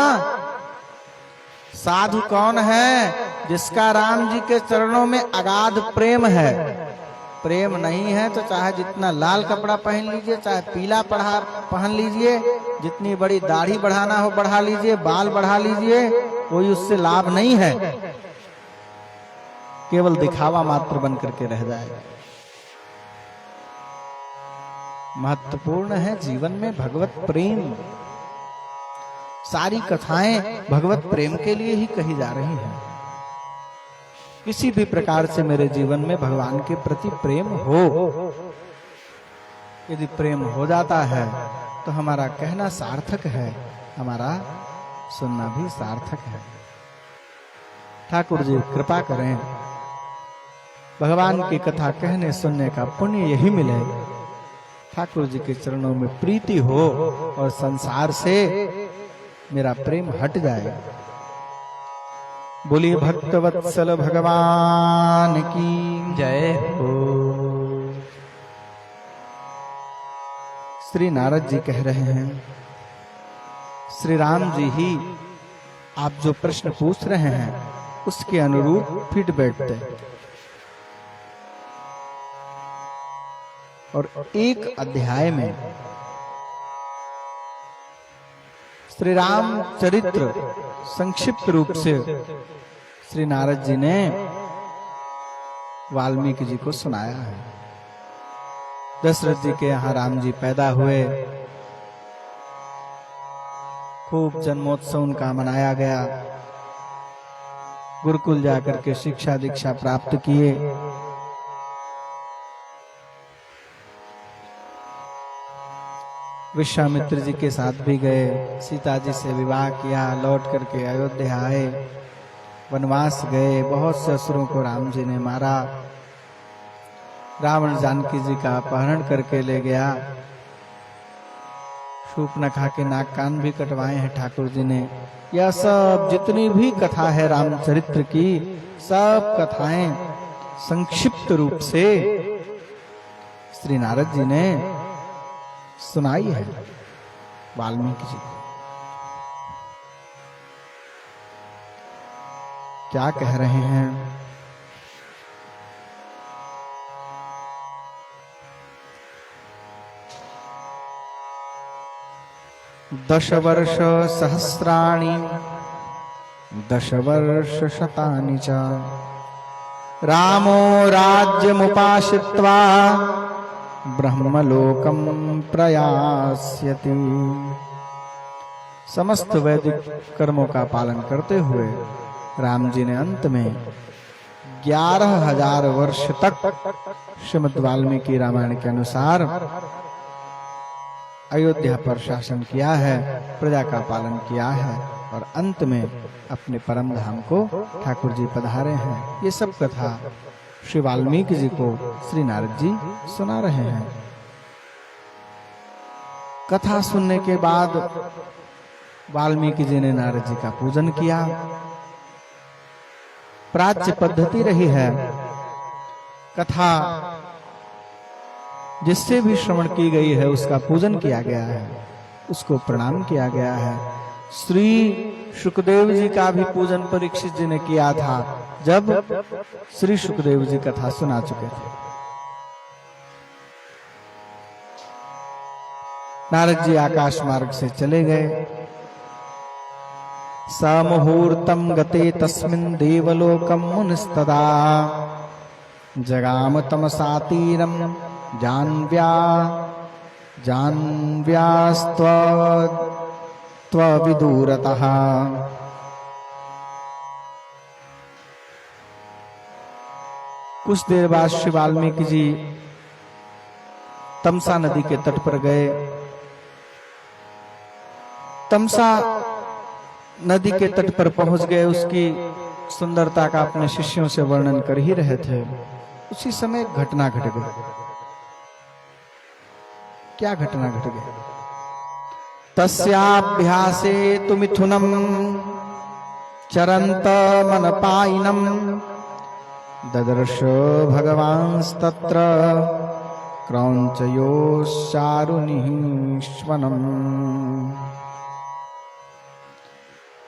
साधु कौन है? जिसका राम जी के चरणों में अगाध प्रेम है। प्रेम नहीं है तो चाहे जितना लाल कपड़ा पहन लीजिए, चाहे पीला पहन लीजिए, जितनी बड़ी दाढ़ी बढ़ाना हो बढ़ा लीजिए, बाल बढ़ा लीजिए, कोई उससे लाभ नहीं है, केवल दिखावा मात्र बन करके रह जाएगा। महत्वपूर्ण है जीवन में भगवत प्रेम। सारी कथाएं भगवत प्रेम के लिए ही कही जा रही हैं। किसी भी प्रकार से मेरे जीवन में भगवान के प्रति प्रेम हो, यदि प्रेम हो जाता है तो हमारा कहना सार्थक है, हमारा सुनना भी सार्थक है। ठाकुर जी कृपा करें, भगवान की कथा कहने सुनने का पुण्य यही मिले, ठाकुर जी के चरणों में प्रीति हो और संसार से मेरा प्रेम हट जाए। बोलिए भक्तवत्सल भगवान की जय हो। श्री नारद जी कह रहे हैं, श्री राम जी ही आप जो प्रश्न पूछ रहे हैं उसके अनुरूप फिट बैठते और एक अध्याय में श्री राम चरित्र संक्षिप्त रूप से श्री नारद जी ने वाल्मीकि जी को सुनाया है। दशरथ जी के यहाँ राम जी पैदा हुए, खूब जन्मोत्सव उनका मनाया गया, गुरुकुल जाकर के शिक्षा दीक्षा प्राप्त किए, विश्वामित्र जी के साथ भी गए, सीता जी से विवाह किया, लौट करके अयोध्या आए, वनवास गए, बहुत से असुरों को राम जी ने मारा, रावण जानकी जी का अपहरण करके ले गया, शूर्पणखा के नाक कान भी कटवाए हैं ठाकुर जी ने। यह सब जितनी भी कथा है रामचरित्र की, सब कथाएं संक्षिप्त रूप से श्री नारद जी ने सुनाई है वाल्मीकि जी को। क्या कह रहे हैं? दश वर्ष सहस्राणि दश वर्ष शतानि च रामो राज्यमुपाश्रित्वा ब्रह्मलोकम प्रयास्यति। समस्त वैदिक कर्मों का पालन करते हुए राम जी ने अंत में 11,000 वर्ष तक श्रीमद् वाल्मीकि रामायण के अनुसार अयोध्या पर शासन किया है, प्रजा का पालन किया है और अंत में अपने परम धाम को ठाकुर जी पधारे हैं। ये सब कथा श्री वाल्मीकि जी को श्री नारद जी सुना रहे हैं। कथा सुनने के बाद वाल्मीकि जी ने नारद जी का पूजन किया। प्राच्य पद्धति रही है, कथा जिससे भी श्रवण की गई है उसका पूजन किया गया है, उसको प्रणाम किया गया है। श्री शुकदेव जी का भी पूजन परीक्षित जी ने किया था जब श्री शुकदेव जी कथा सुना चुके थे। नारद जी आकाश मार्ग से चले गए। समुहूर्तम गते तस्मिन् देवलोकम मुनिस्तदा जगाम तमसातीरम जानव्यास्त्वविदूरतः। कुछ देर बाद श्री वाल्मीकि जी तमसा नदी के तट पर गए। तमसा नदी के तट पर पहुंच गए, उसकी सुंदरता का अपने शिष्यों से वर्णन कर ही रहे थे। उसी समय घटना घट गई। क्या घटना घट गई? तस्याभ्यासे तु मिथुनम चरंत मनपायिनम ददर्श भगवांस्तत्र क्रौंचयोश्चारुनिःश्वनम्।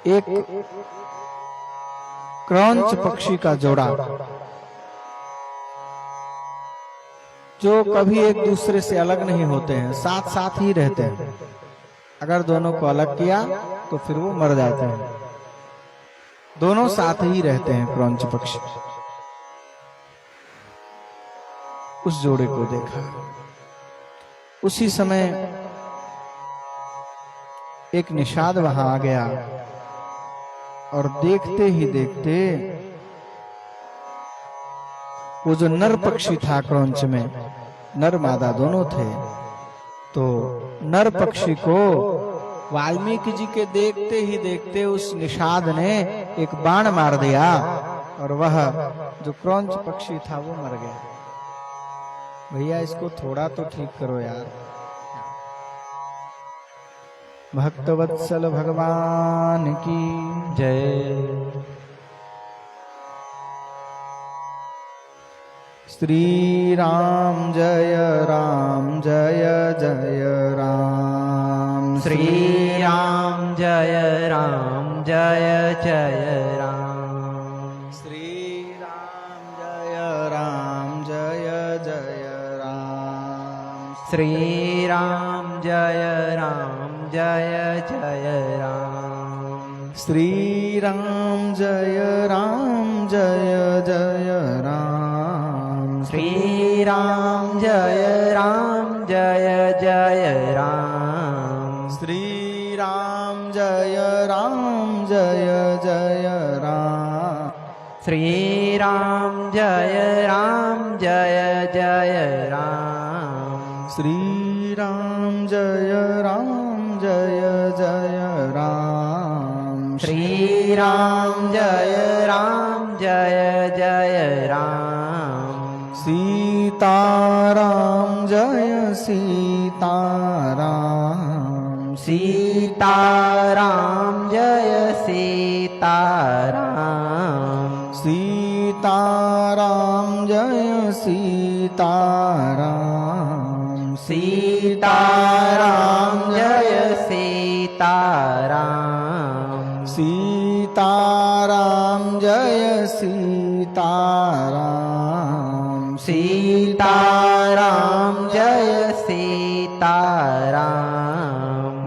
एक क्रौंच पक्षी का जोड़ा जो कभी एक दूसरे से अलग नहीं होते हैं, साथ साथ ही रहते हैं। अगर दोनों को अलग किया तो फिर वो मर जाते हैं। दोनों साथ ही रहते हैं क्रौंच पक्षी। उस जोड़े को देखा। उसी समय एक निषाद वहां आ गया और देखते ही देखते वो जो नर पक्षी था क्रौंच में, नर मादा दोनों थे, तो नर पक्षी को वाल्मीकि जी के देखते ही देखते उस निषाद ने एक बाण मार दिया और वह जो क्रौंच पक्षी था वो मर गया। भैया इसको थोड़ा तो ठीक करो यार। भक्तवत्सल भगवान की जय। श्री राम जय जय राम। श्री राम जय जय राम। श्री राम जय जय राम। श्री राम जय जय राम। श्री राम जय जय राम। श्री राम जय जय राम। श्री राम जय जय राम। श्री राम जय जय राम। श्री राम जय जय राम। श्री राम जय जय राम। सीताराम जय सीताराम। सीताराम जय सीताराम। सीताराम जय सीताराम। सीताराम जय सीताराम। सीताराम जय सीताराम। सीताराम जय सीताराम।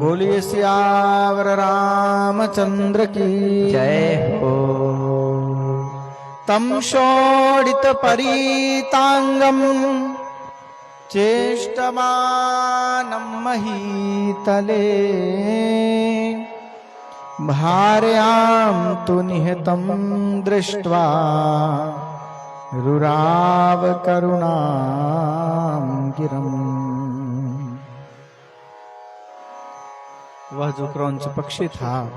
बोलिए सियावर रामचंद्र की जय हो। तम शोडित परीतांगम चेष्टमानं महीतले भार्यां तु निहतं दृष्ट्वा रुराव करुणां गिरम्। वह जो क्रौंच पक्षी था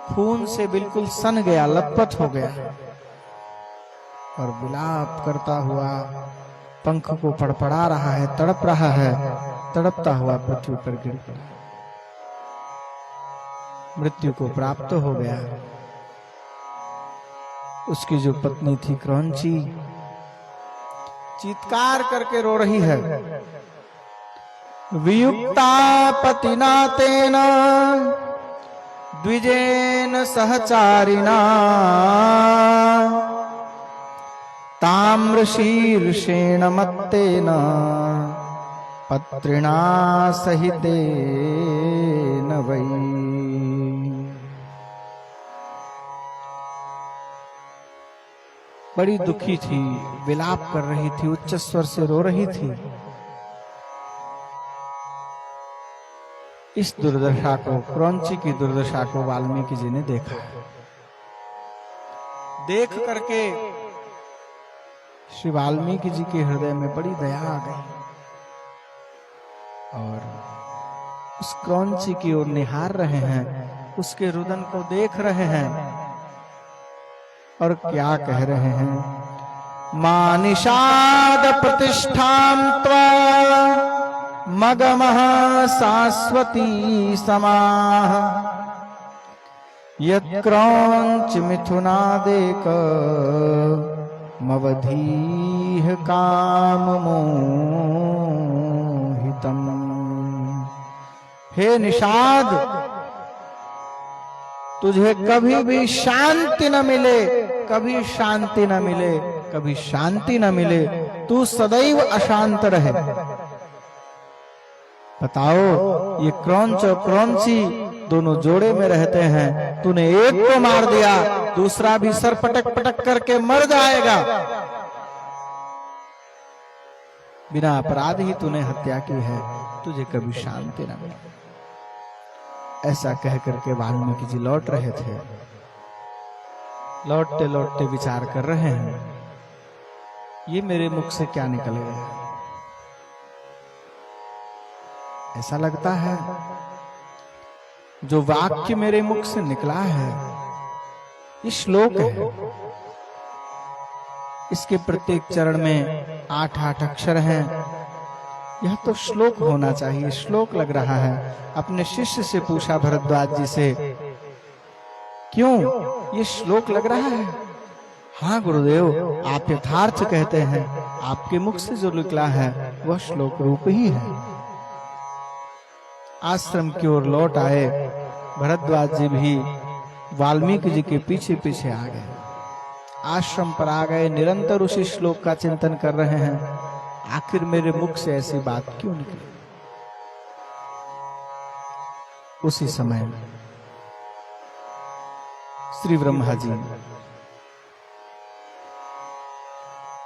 खून से बिल्कुल सन गया, लथपथ हो गया और विलाप करता हुआ पंख को फड़फड़ा रहा है, तड़प रहा है, तड़पता हुआ पृथ्वी पर गिर पड़ा, मृत्यु को प्राप्त हो गया। उसकी जो पत्नी थी क्रौंची चीत्कार करके रो रही है। वियुक्ता पतिना तेना द्विजेन सहचारिणा ताम्रशीर्षेण मत्तेन पत्रिणा सहितेन वै। बड़ी दुखी थी, विलाप कर रही थी, उच्च स्वर से रो रही थी। इस दुर्दशा को, क्रौंची की दुर्दशा को वाल्मीकि जी ने देखा। देख करके श्री वाल्मीकि जी के हृदय में बड़ी दया आ गई और उस क्रौंची की ओर निहार रहे हैं, उसके रुदन को देख रहे हैं और क्या कह रहे हैं। मा निषाद प्रतिष्ठां त्वा मगमः शाश्वती समाः यत्क्रौंच मिथुनादेक मवधीह काममोहितम्। हे निषाद, तुझे कभी भी शांति न मिले, कभी शांति न मिले, कभी शांति न मिले तू सदैव अशांत रहे। बताओ, ये क्रौंच और क्रौंची दोनों जोड़े में रहते हैं, तूने एक को मार दिया, दूसरा भी सर पटक पटक करके मर जाएगा। बिना अपराध ही तूने हत्या की है, तुझे कभी शांति न मिली। ऐसा कह करके वाल्मीकि जी लौट रहे थे। लौटते लौटते विचार कर रहे हैं, ये मेरे मुख से क्या निकल गया। ऐसा लगता है जो वाक्य मेरे मुख से निकला है ये श्लोक है। इसके प्रत्येक चरण में 8-8 अक्षर हैं। यह तो श्लोक होना चाहिए, श्लोक लग रहा है। अपने शिष्य से पूछा भरद्वाज जी से, क्यों ये श्लोक लग रहा है? हाँ गुरुदेव, आप यथार्थ कहते हैं, आपके मुख से जो निकला है वह श्लोक रूप ही है। आश्रम की ओर लौट आए। भरद्वाज जी भी वाल्मीकि जी के पीछे पीछे आ गए। आश्रम पर आ गए, निरंतर उसी श्लोक का चिंतन कर रहे हैं। आखिर मेरे मुख से ऐसी बात क्यों निकली? उसी समय श्री ब्रह्मा जी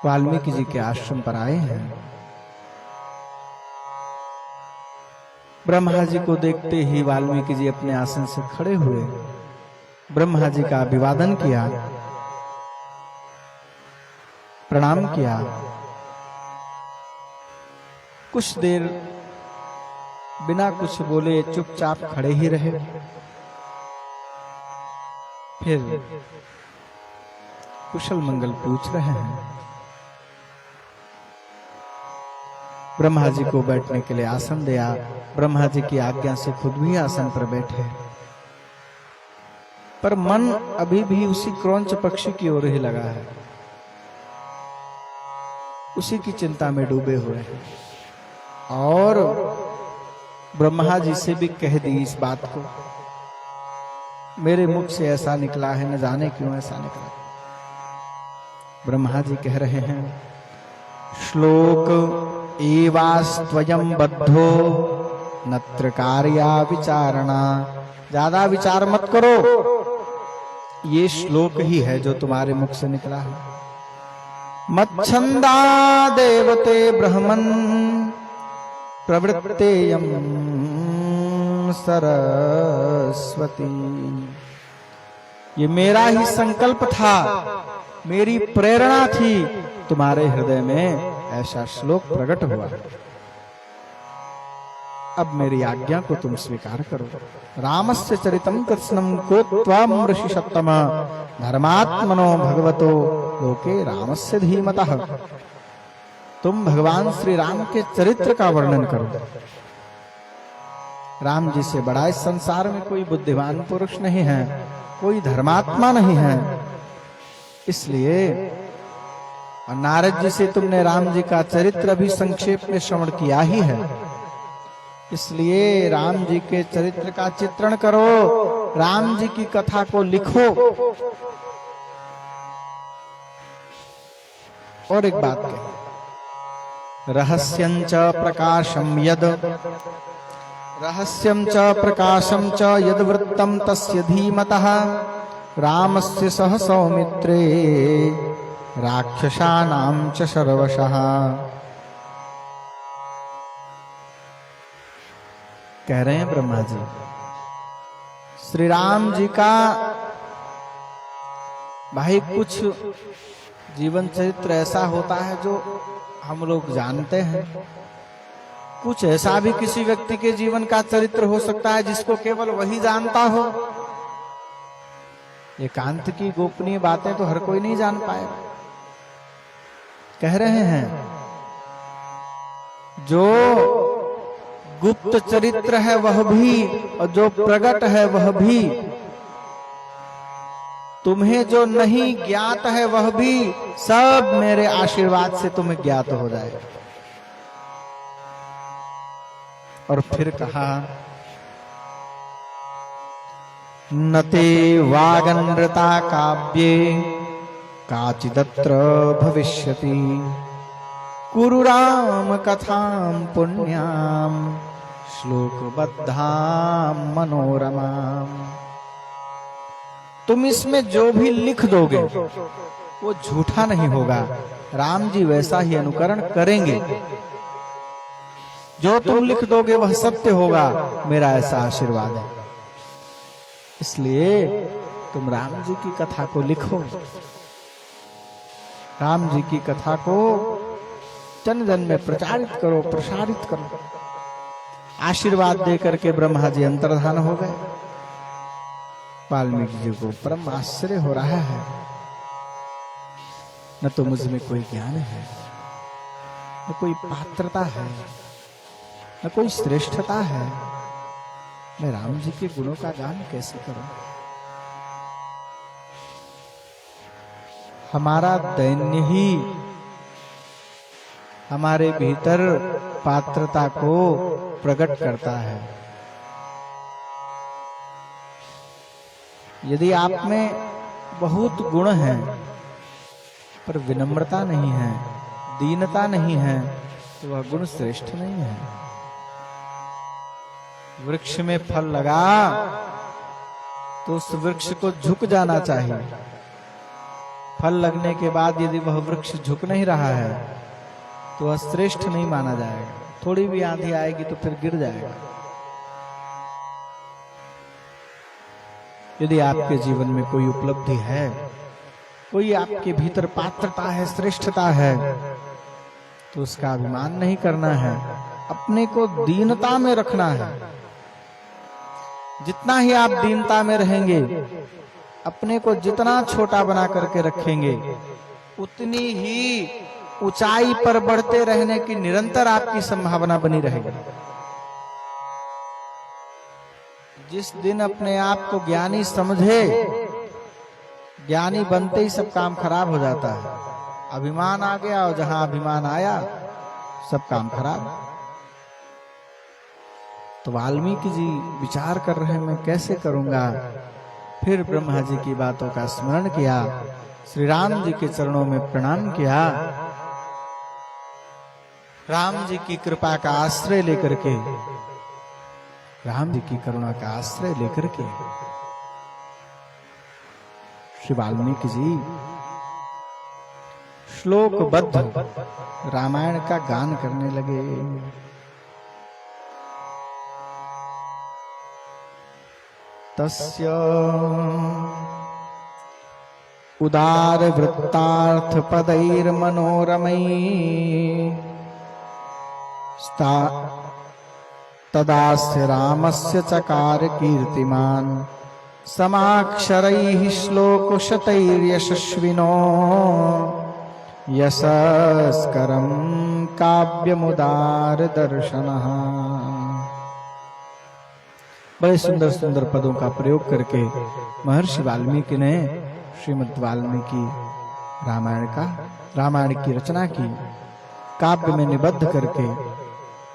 वाल्मीकि जी के आश्रम पर आए हैं। ब्रह्मा जी को देखते ही वाल्मीकि जी अपने आसन से खड़े हुए, ब्रह्मा जी का अभिवादन किया, प्रणाम किया। कुछ देर बिना कुछ बोले चुपचाप खड़े ही रहे। फिर कुशल मंगल पूछ रहे हैं। ब्रह्मा जी को बैठने के लिए आसन दिया। ब्रह्मा जी की आज्ञा से खुद भी आसन पर बैठे, पर मन अभी भी उसी क्रौंच पक्षी की ओर ही लगा है, उसी की चिंता में डूबे हुए हैं। और ब्रह्मा जी से भी कह दी इस बात को, मेरे मुख से ऐसा निकला है, न जाने क्यों ऐसा निकला। ब्रह्मा जी कह रहे हैं, श्लोक एवास्त्वयं बद्धो नत्र कार्या विचारणा। ज्यादा विचार मत करो, ये श्लोक ही है जो तुम्हारे मुख से निकला है। मच्छंदा देवते ब्रह्मन् प्रवृत्तेयं सरस्वती। ये मेरा ही संकल्प था, मेरी प्रेरणा थी, तुम्हारे हृदय में ऐसा श्लोक प्रकट हुआ। अब मेरी आज्ञा को तुम स्वीकार करो। रामस्य चरितं कृत्स्नं को त्वं ऋषि सत्तम धर्मात्मनो भगवतो लोके रामस्य धीमतः। तुम भगवान श्री राम के चरित्र का वर्णन करो। राम जी से बड़ा इस संसार में कोई बुद्धिमान पुरुष नहीं है, कोई धर्मात्मा नहीं है। इसलिए और नारद जी से तुमने राम जी का चरित्र अभी संक्षेप में श्रवण किया ही है, इसलिए राम जी के चरित्र का चित्रण करो, राम जी की कथा को लिखो। और एक बात कही, रहस्यंच प्रकाशम यद, रहस्यं च प्रकाशं च यद वृत्तं तस्य धीमतः रामस्य सह सौमित्रे राक्षसानां च सर्वशः। कह रहे हैं ब्रह्मा जी, श्री राम जी का भाई कुछ जीवन चरित्र ऐसा होता है जो हम लोग जानते हैं, कुछ ऐसा भी किसी व्यक्ति के जीवन का चरित्र हो सकता है जिसको केवल वही जानता हो। एकांत की गोपनीय बातें तो हर कोई नहीं जान पाएगा। कह रहे हैं जो गुप्त चरित्र है वह भी और जो प्रकट है वह भी, तुम्हें जो नहीं ज्ञात है वह भी, सब मेरे आशीर्वाद से तुम्हें ज्ञात हो जाएगा। और फिर कहा, नते वागनृता काव्ये काचिदत्र भविष्यति कुरु राम कथाम पुण्याम श्लोकबद्धाम मनोरमाम। तुम इसमें जो भी लिख दोगे वो झूठा नहीं होगा, राम जी वैसा ही अनुकरण करेंगे। जो तुम लिख दोगे वह सत्य होगा, मेरा ऐसा आशीर्वाद है। इसलिए तुम राम जी की कथा को लिखो, राम जी की कथा को जन जन में प्रचारित करो, प्रसारित करो। आशीर्वाद देकर के ब्रह्मा जी अंतर्धान हो गए। वाल्मीकि जी को परम आश्चर्य हो रहा है, न तो मुझ में कोई ज्ञान है, न कोई पात्रता है, न कोई श्रेष्ठता है, मैं राम जी के गुणों का गान कैसे करूं। हमारा दैन्य ही हमारे भीतर पात्रता को प्रकट करता है। यदि आप में बहुत गुण हैं पर विनम्रता नहीं है, दीनता नहीं है, तो वह गुण श्रेष्ठ नहीं है। वृक्ष में फल लगा तो उस वृक्ष को झुक जाना चाहिए। फल लगने के बाद यदि वह वृक्ष झुक नहीं रहा है तो वह श्रेष्ठ नहीं माना जाएगा। थोड़ी भी आंधी आएगी तो फिर गिर जाएगा। यदि आपके जीवन में कोई उपलब्धि है, कोई आपके भीतर पात्रता है, श्रेष्ठता है, तो उसका अभिमान नहीं करना है, अपने को दीनता में रखना है। जितना ही आप दीनता में रहेंगे, अपने को जितना छोटा बना करके रखेंगे, उतनी ही ऊंचाई पर बढ़ते रहने की निरंतर आपकी संभावना बनी रहेगी। जिस दिन अपने आप को ज्ञानी समझे, ज्ञानी बनते ही सब काम खराब हो जाता है। अभिमान आ गया और जहां अभिमान आया सब काम खराब। तो वाल्मीकि जी विचार कर रहे हैं, मैं कैसे करूंगा। फिर ब्रह्मा जी की बातों का स्मरण किया, श्री राम जी के चरणों में प्रणाम किया। राम जी की कृपा का आश्रय लेकर के, राम जी की करुणा का आश्रय लेकर के श्री वाल्मीकि जी श्लोकबद्ध रामायण का गान करने लगे। तस्य उदार वृत्तार्थ पदैर मनोरमई तदास्य रामस्य चकार कीर्तिमान समाक्षरैः श्लोकशतैर्यशस्विनो यशस्करं काव्यमुदार दर्शनः। बड़े सुंदर सुंदर पदों का प्रयोग करके महर्षि वाल्मीकि ने श्रीमद् वाल्मीकि रामायण की रचना की। काव्य में निबद्ध करके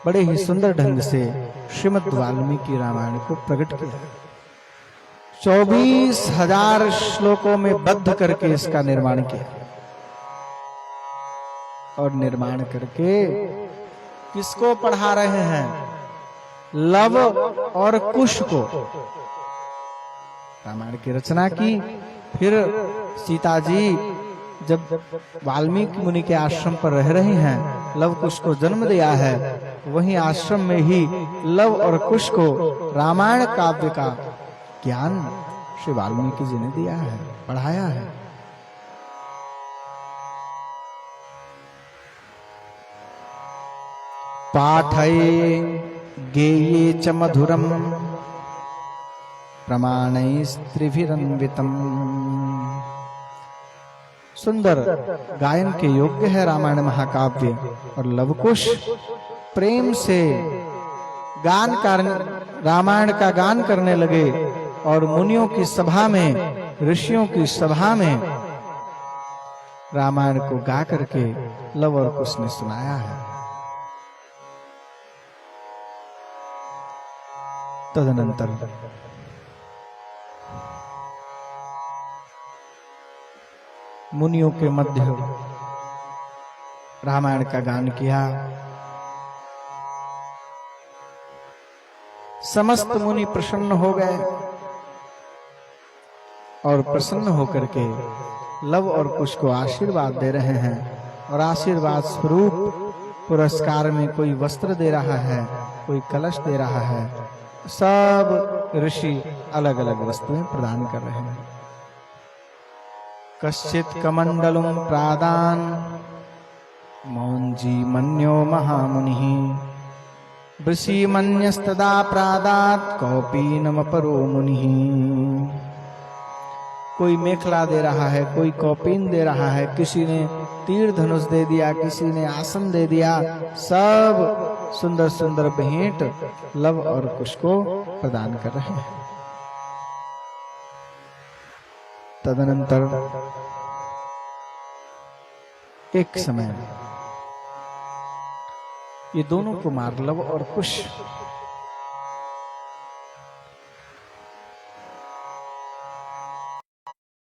बड़े ही सुंदर ढंग से श्रीमद् वाल्मीकि रामायण को प्रकट किया। 24,000 श्लोकों में बद्ध करके इसका निर्माण किया और निर्माण करके किसको पढ़ा रहे हैं? लव और कुश को। रामायण की रचना की, फिर सीता जी जब वाल्मीकि मुनि के आश्रम पर रह रही हैं, लव कुश को जन्म दिया है, वहीं आश्रम में ही लव और कुश को रामायण काव्य का ज्ञान श्री वाल्मीकि जी ने दिया है, पढ़ाया है। पाठये गेये च मधुरम प्रमाणैस्त्रिभिरन्वितम्। सुंदर गायन के योग्य है रामायण महाकाव्य। और लवकुश प्रेम से रामायण का गान करने लगे और मुनियों की सभा में, ऋषियों की सभा में रामायण को गा करके लव और कुश ने सुनाया है। तदनंतर मुनियों के मध्य रामायण का गान किया। समस्त मुनि प्रसन्न हो गए और प्रसन्न होकर के लव और कुश को आशीर्वाद दे रहे हैं और आशीर्वाद स्वरूप पुरस्कार में कोई वस्त्र दे रहा है, कोई कलश दे रहा है। सब ऋषि अलग अलग वस्तुएं प्रदान कर रहे हैं। कश्चित कमंडलुम प्रादान मौंजी मन्यो महामुनिः वृषिमन्यस्तदा प्रादात कौपीनमपरो मुनिः। कोई मेखला दे रहा है, कोई कौपीन दे रहा है, किसी ने तीर धनुष दे दिया, किसी ने आसन दे दिया। सब सुंदर सुंदर भेंट लव और कुश को प्रदान कर रहे हैं। तदनंतर एक समय ये दोनों कुमार लव और कुश